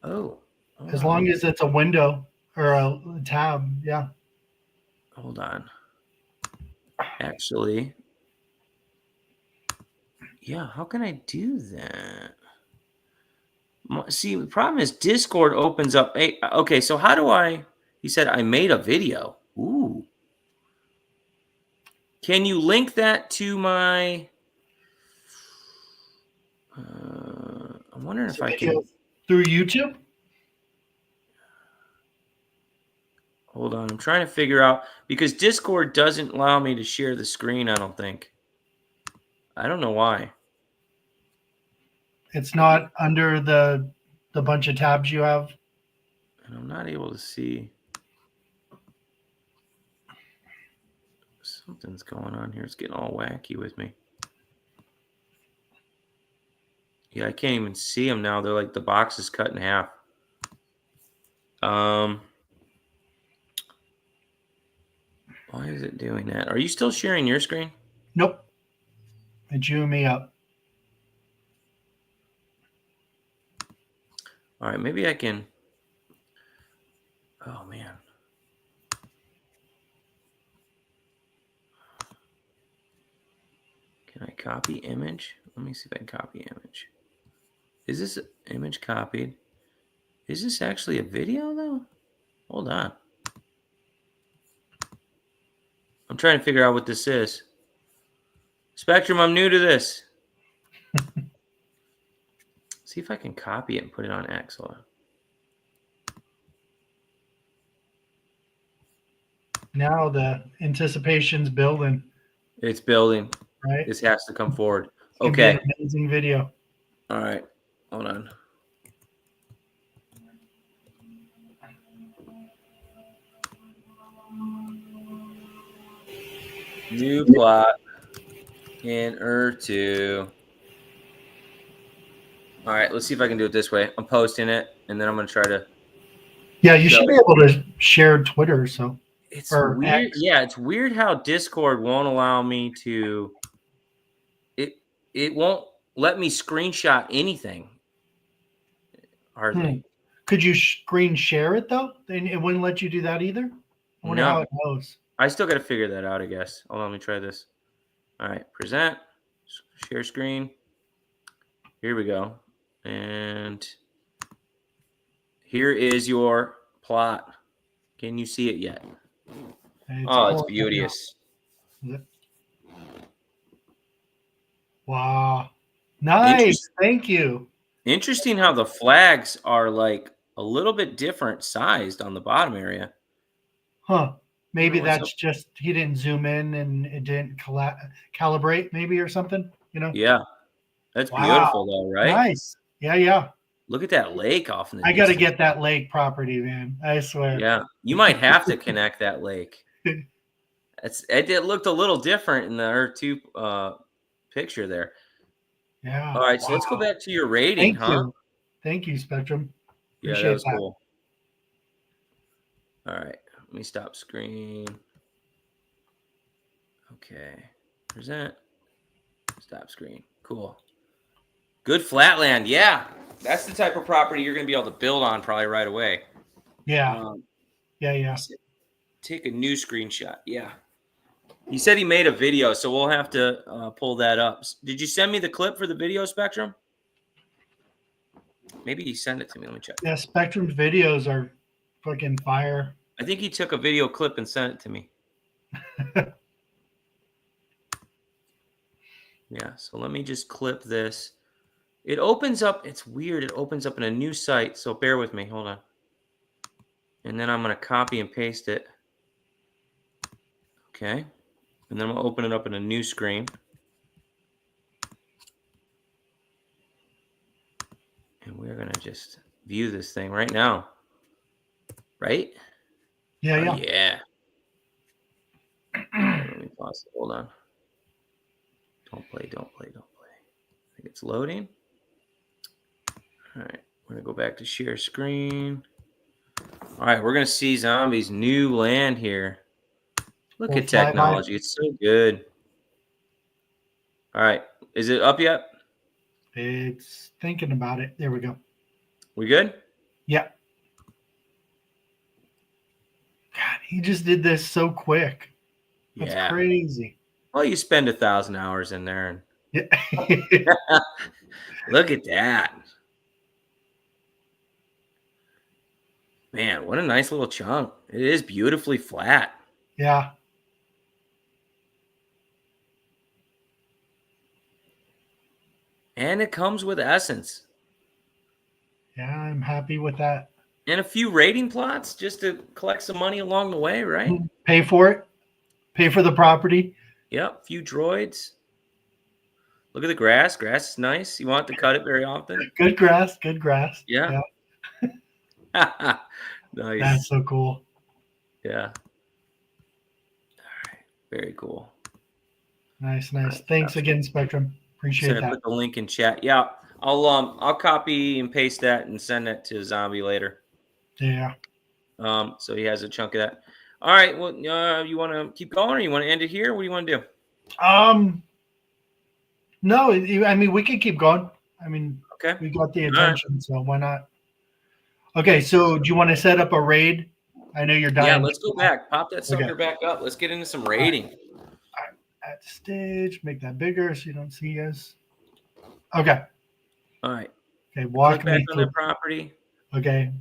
Oh, hold As on. long as it's a window or a tab, yeah. Hold on. Actually, yeah, how can I do that? See, the problem is Discord opens up. Hey, okay, so how do I? He said I made a video. Ooh, can you link that to my? I'm wondering It's if a I video can. through YouTube. Hold on, I'm trying to figure out because Discord doesn't allow me to share the screen. I don't think. I don't know why. It's not under the bunch of tabs you have. And I'm not able to see. Something's going on here. It's getting all wacky with me. Yeah, I can't even see them now. They're like the box is cut in half. Um, why is it doing that? Are you still sharing your screen? Nope. It drew me up. All right, maybe I can. Oh man. Can I copy image? Let me see if I can copy image. Is this image copied? Is this actually a video though? Hold on. I'm trying to figure out what this is. Spectrum, I'm new to this. See if I can copy it and put it on X. Hold on. Now the anticipation's building, It's building. right? This has to come forward. It's gonna be an Okay. amazing video. All right. Hold on. New plot in Ur2. All right, let's see if I can do it this way. I'm posting it, and then I'm going to try to Yeah, you show should be it. able to share Twitter, so It's or weird. X. Yeah, it's weird how Discord won't allow me to. It it won't let me screenshot anything. Hmm. Hardly. Could you screen share it though? And it wouldn't let you do that either. I wonder how No, it knows. I still got to figure that out. I guess. Hold on, let me try this. All right, present, share screen. Here we go, and here is your plot. Can you see it yet? It's Oh, it's pulling it up beauteous. now. Wow. Nice. Interesting. Thank you. Interesting how the flags are like a little bit different sized on the bottom area. Huh. I wonder Maybe what's up. that's just he didn't zoom in and it didn't calibrate, maybe or something. Yeah, that's Wow. beautiful though, right? Nice. Yeah, yeah. Look at that lake off in the I got to distance. get that lake property, man. I swear. Yeah, you might have to connect that lake. It looked a little different in the Earth 2 picture there. Yeah. All right, so let's go Wow. back to your rating, Thank huh? you. Thank you, Spectrum. Yeah, that Appreciate was that. cool. All right, let me stop screen. Okay, present, stop screen. Cool. Good flatland. Yeah, that's the type of property you're going to be able to build on probably right away. Yeah. Um, Yeah, he yeah. said, take a new screenshot. Yeah. He said he made a video, so we'll have to pull that up. Did you send me the clip for the video, Spectrum? Maybe he sent it to me. Let me check. Yeah, Spectrum's videos are fucking fire. I think he took a video clip and sent it to me. Yeah, so let me just clip this. It opens up. It's weird. It opens up in a new site, so bear with me. Hold on. And then I'm going to copy and paste it. Okay. And then we'll open it up in a new screen. And we're going to just view this thing right now. Right? Yeah, Oh, yeah. yeah. Let me pause it. Hold on. Don't play. I think it's loading. All right. We're going to go back to share screen. All right. We're going to see Zombie's new land here. Look We'll at fly by. technology. It's so good. All right. Is it up yet? It's thinking about it. There we go. We good? Yeah. God, he just did this so quick. That's Yeah. crazy. Well, you spend 1,000 hours in there. And Yeah. look at that. Man, what a nice little chunk. It is beautifully flat. Yeah. And it comes with essence. Yeah, I'm happy with that. And a few rating plots just to collect some money along the way, right? Pay for it. Pay for the property. Yep, a few droids. Look at the grass. Grass is nice. You want to cut it very often? Good grass. Good grass. Yeah. Nice. That's so cool. Yeah. All right. Very cool. Nice. Thanks again, Spectrum. Appreciate So I that. put the link in chat. Yeah, I'll copy and paste that and send that to Zombie later. Yeah. So he has a chunk of that. All right. Well, you want to keep going, or you want to end it here? What do you want to do? No, I mean we can keep going. I mean, Okay. we got the attention, so why not? Okay, so do you want to set up a raid? I know you're dying. Yeah, let's go back. Pop that sucker back up. Let's get into some raiding. All right. At the stage, make that bigger so you don't see us. Okay. All right. Okay, walk Click me back on through. that property. Okay.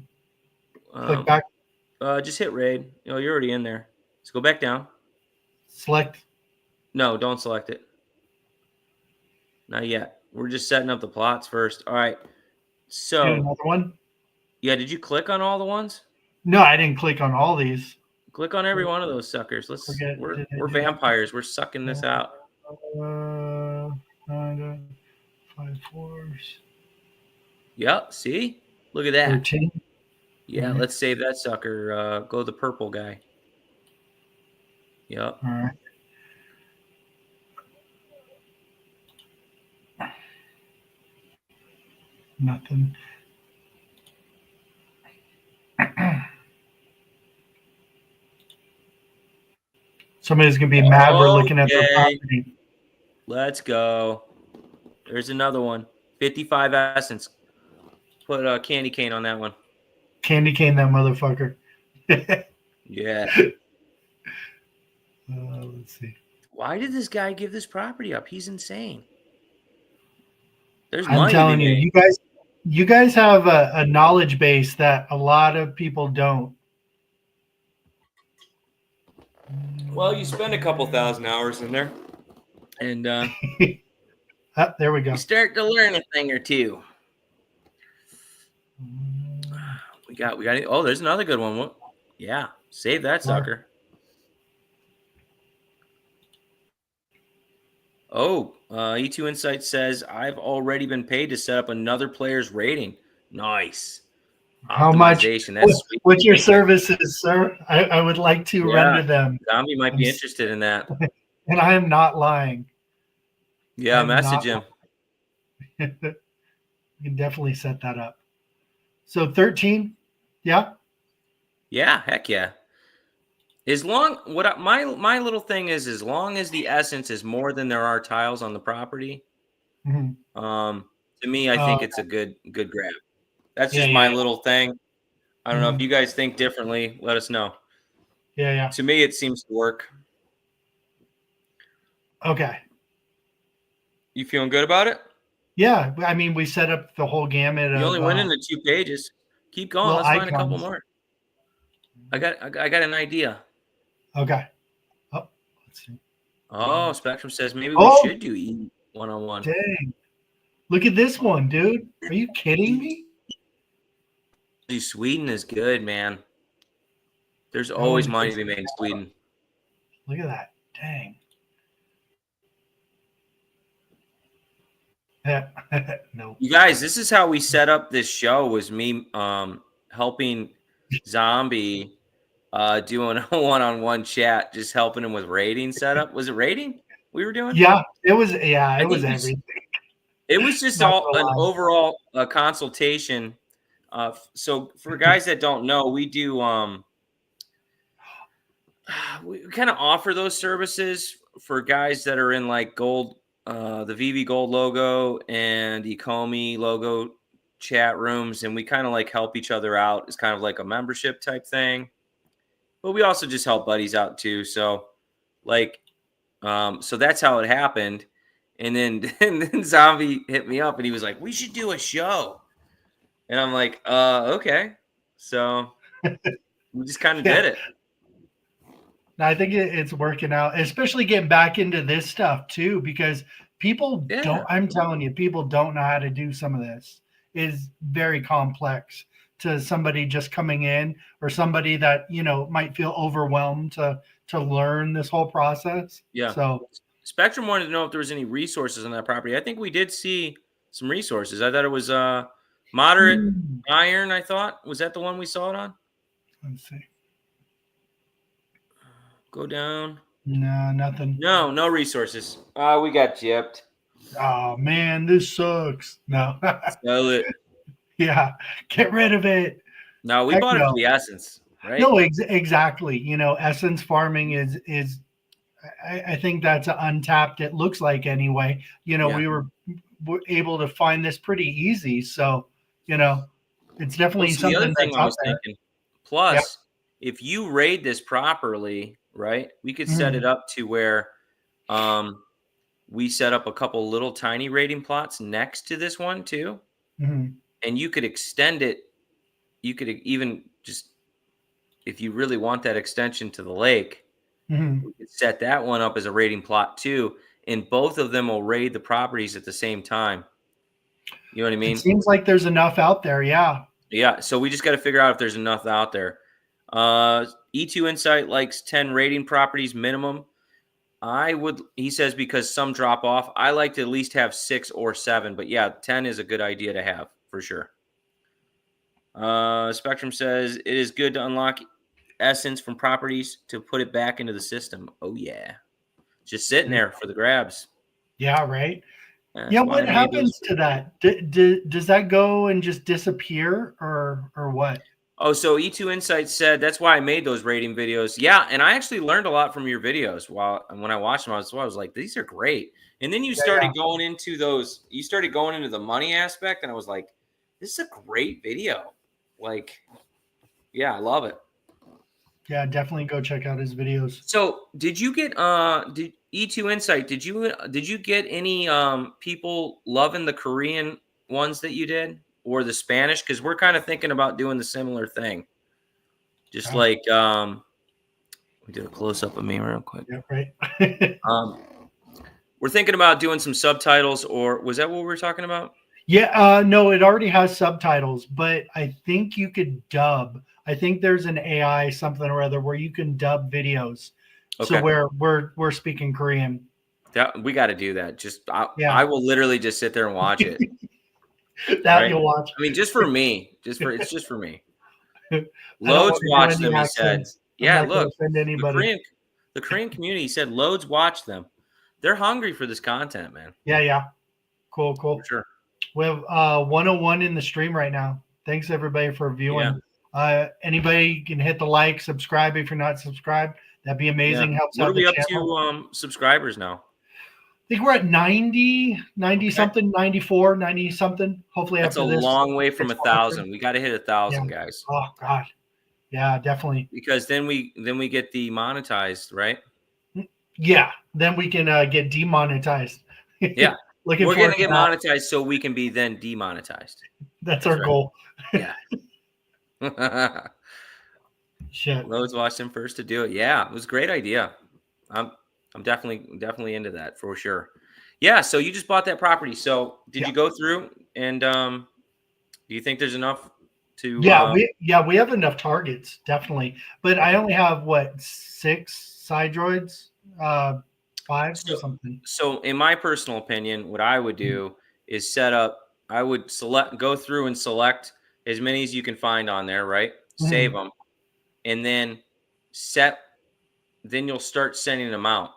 Click back. Just hit raid. You're already in there. Let's go back down. Select. No, don't select it. Not yet. We're just setting up the plots first. All right. So Do another one. Yeah, did you click on all the ones? No, I didn't click on all these. Click on every one of those suckers. We're vampires. We're sucking this out. 5 fours. Yep. See? Look at that. 13. Yeah, right. Let's save that sucker. Go the purple guy. Yep. All right. Nothing. Somebody's gonna be mad we're looking at their property. Let's go. There's another one. 55 essence. Put a candy cane on that one. Candy cane that motherfucker. Yeah. Let's see. Why did this guy give this property up? He's insane. There's I'm money telling to you, be made. you guys have a knowledge base that a lot of people don't. Well, you spend a couple thousand hours in there, and there we go. you start to learn a thing or two. We got. Oh, there's another good one. Yeah, save that sucker. Oh, E2 Insight says I've already been paid to set up another player's rating. Nice. How much? That's what's your services, sir? I would like to render them. Zombie might be interested in that. And I am not lying. Yeah, message him. You can definitely set that up. So 13, yeah? Yeah, heck yeah. My little thing is, as long as the essence is more than there are tiles on the property, to me, I think it's a good grab. That's just my little thing. I don't know if you guys think differently. Let us know. Yeah. To me, it seems to work. Okay. You feeling good about it? Yeah, I mean, we set up the whole gamut. You only went into 2 pages. Keep going. Let's find a couple more. I got an idea. Okay. Oh, let's see. Oh, Spectrum says maybe we should do E one-on-one. Dang. Look at this one, dude. Are you kidding me? Sweden is good, man. There's always money to be made in Sweden. Look at that. Dang. Yeah. No. You guys, this is how we set up this show. Was me helping Zombie doing a one-on-one chat, just helping him with rating setup. Was it rating we were doing? Yeah, it was. Yeah, I it was think everything. it was just Not all gonna an lie. overall consultation. So for guys that don't know, we do we kind of offer those services for guys that are in like gold, the VV Gold logo and the Comey logo chat rooms, and we kind of like help each other out. It's kind of like a membership type thing, but we also just help buddies out too. So like, so that's how it happened. And then, and then Zombie hit me up and he was like, "We should do a show." And I'm like, okay. So we just kind of Yeah. did it. I think it's working out, especially getting back into this stuff too, because people don't, I'm telling you, people don't know how to do some of this. It is very complex to somebody just coming in or somebody that, you know, might feel overwhelmed to learn this whole process. Yeah. So Spectrum wanted to know if there was any resources on that property. I think we did see some resources. I thought it was moderate iron. I thought, was that the one we saw it on? let's see. Go down. No, nothing. No resources. We got gypped. Oh man, this sucks. No. Sell it. Yeah, get rid of it. No, we bought it for the essence, right? No, exactly. You know, essence farming is I think that's untapped. It looks like anyway. You know, we were able to find this pretty easy. So, you know, it's definitely the other something thing that's I out was there. thinking. Plus, if you raid this properly, right, we could set it up to where we set up a couple little tiny raiding plots next to this one too. And you could extend it. You could even just, if you really want that extension to the lake, we could set that one up as a raiding plot too. And both of them will raid the properties at the same time. You know what I mean? It seems like there's enough out there. Yeah. Yeah. So we just got to figure out if there's enough out there. E2 Insight likes 10 rating properties minimum. He says, because some drop off, I like to at least have 6 or 7, but yeah, 10 is a good idea to have for sure. Spectrum says it is good to unlock essence from properties to put it back into the system. Oh yeah. Just sitting there for the grabs. Yeah. Right. That's yeah. What happens to that? Does that go and just disappear or what? Oh, so E2 Insight said that's why I made those rating videos. Yeah, and I actually learned a lot from your videos. When I watched them, I was like, these are great. And then you started going into those. You started going into the money aspect, and I was like, this is a great video. Like, yeah, I love it. Yeah, definitely go check out his videos. So, did you get did E2 Insight? Did you get any people loving the Korean ones that you did? Or the Spanish, because we're kind of thinking about doing the similar thing. Just like we did a close up of me real quick. Yeah, right. We're thinking about doing some subtitles, or was that what we were talking about? Yeah, no, it already has subtitles, but I think you could dub. I think there's an AI something or other where you can dub videos. Okay. So where we're speaking Korean. That we got to do that. I will literally just sit there and watch it. That you'll watch. I mean, just for me. It's just for me. Loads watched them, he said. Yeah, look, the Korean community said loads watch them. They're hungry for this content, man. Yeah. Cool. For sure. We have 101 in the stream right now. Thanks everybody for viewing. Yeah. Anybody can hit the like, subscribe if you're not subscribed. That'd be amazing. Helps out the channel. What are we up to subscribers now? I think we're at 90 something, 94, 90 something. Hopefully that's after a long way from 1,000. We got to hit 1,000, guys. Oh God. Yeah, definitely. Because then we get demonetized, right? Yeah. Then we can get demonetized. Yeah. We're going to get monetized so we can be then demonetized. That's our goal. Yeah. Shit. Loads watched him first to do it. Yeah, it was a great idea. I'm definitely into that for sure. Yeah, so you just bought that property. So did you go through and do you think there's enough to we have enough targets, definitely. But I only have what, 6 side droids, 5 or something. So in my personal opinion, what I would do is set up. I would go through and select as many as you can find on there, right? Save them, and then then you'll start sending them out.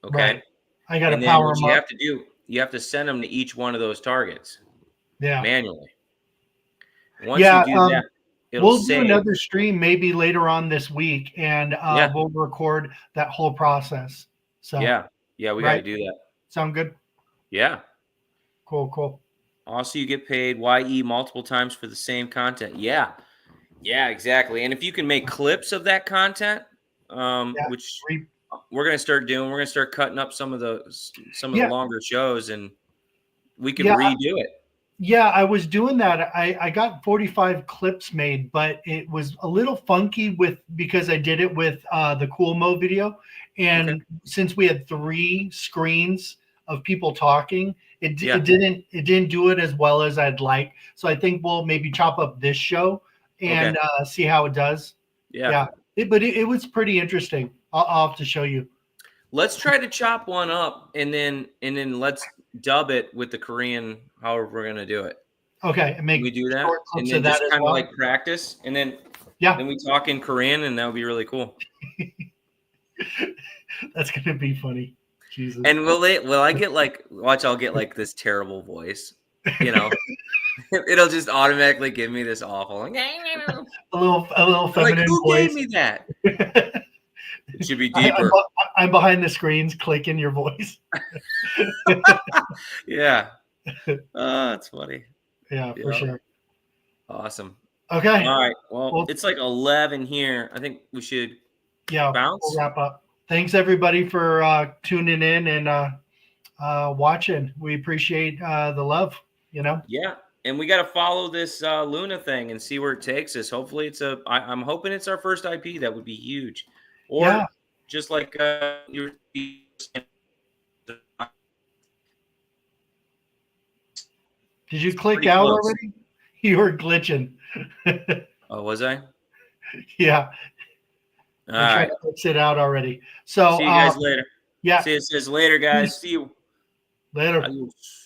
Okay. Right. I got to And then power what them you up. have to do, you have to send them to each one of those targets manually. Once you do that, it'll we'll save. do another stream maybe later on this week, and we'll record that whole process. So yeah, we got to do that. Sound good? Yeah. Cool. Also, you get paid YE multiple times for the same content. Yeah, exactly. And if you can make clips of that content, which we're gonna start doing, we're gonna start cutting up some of the longer shows, and we could redo it. Yeah, I was doing that. I got 45 clips made, but it was a little funky because I did it with the Cool Mo video, and since we had 3 screens of people talking, it didn't do it as well as I'd like. So I think we'll maybe chop up this show and see how it does. But it was pretty interesting. I'll have to show you. Let's try to chop one up, and then let's dub it with the Korean. However, we're gonna do it. Okay, and we do that, and then just kind of like practice, and then then we talk in Korean, and that would be really cool. That's gonna be funny. Jesus. And will I get like? Watch, I'll get like this terrible voice. You know, it'll just automatically give me this awful, like, a little feminine like, who voice. gave me that? It should be deeper. I'm behind the screens clicking your voice. Yeah. Oh, that's funny. Yeah, for sure. Awesome. Okay. All right. Well, it's like 11 here. I think we should bounce. We'll wrap up. Thanks everybody for tuning in and watching. We appreciate the love, Yeah. And we got to follow this Luna thing and see where it takes us. Hopefully I'm hoping it's our first IP. That would be huge. Or just like you were. Did you click out already? You were glitching. Oh, was I? Yeah. All right. To fix it out already. So see you guys later. Yeah. See you later, guys. See you later. Adios.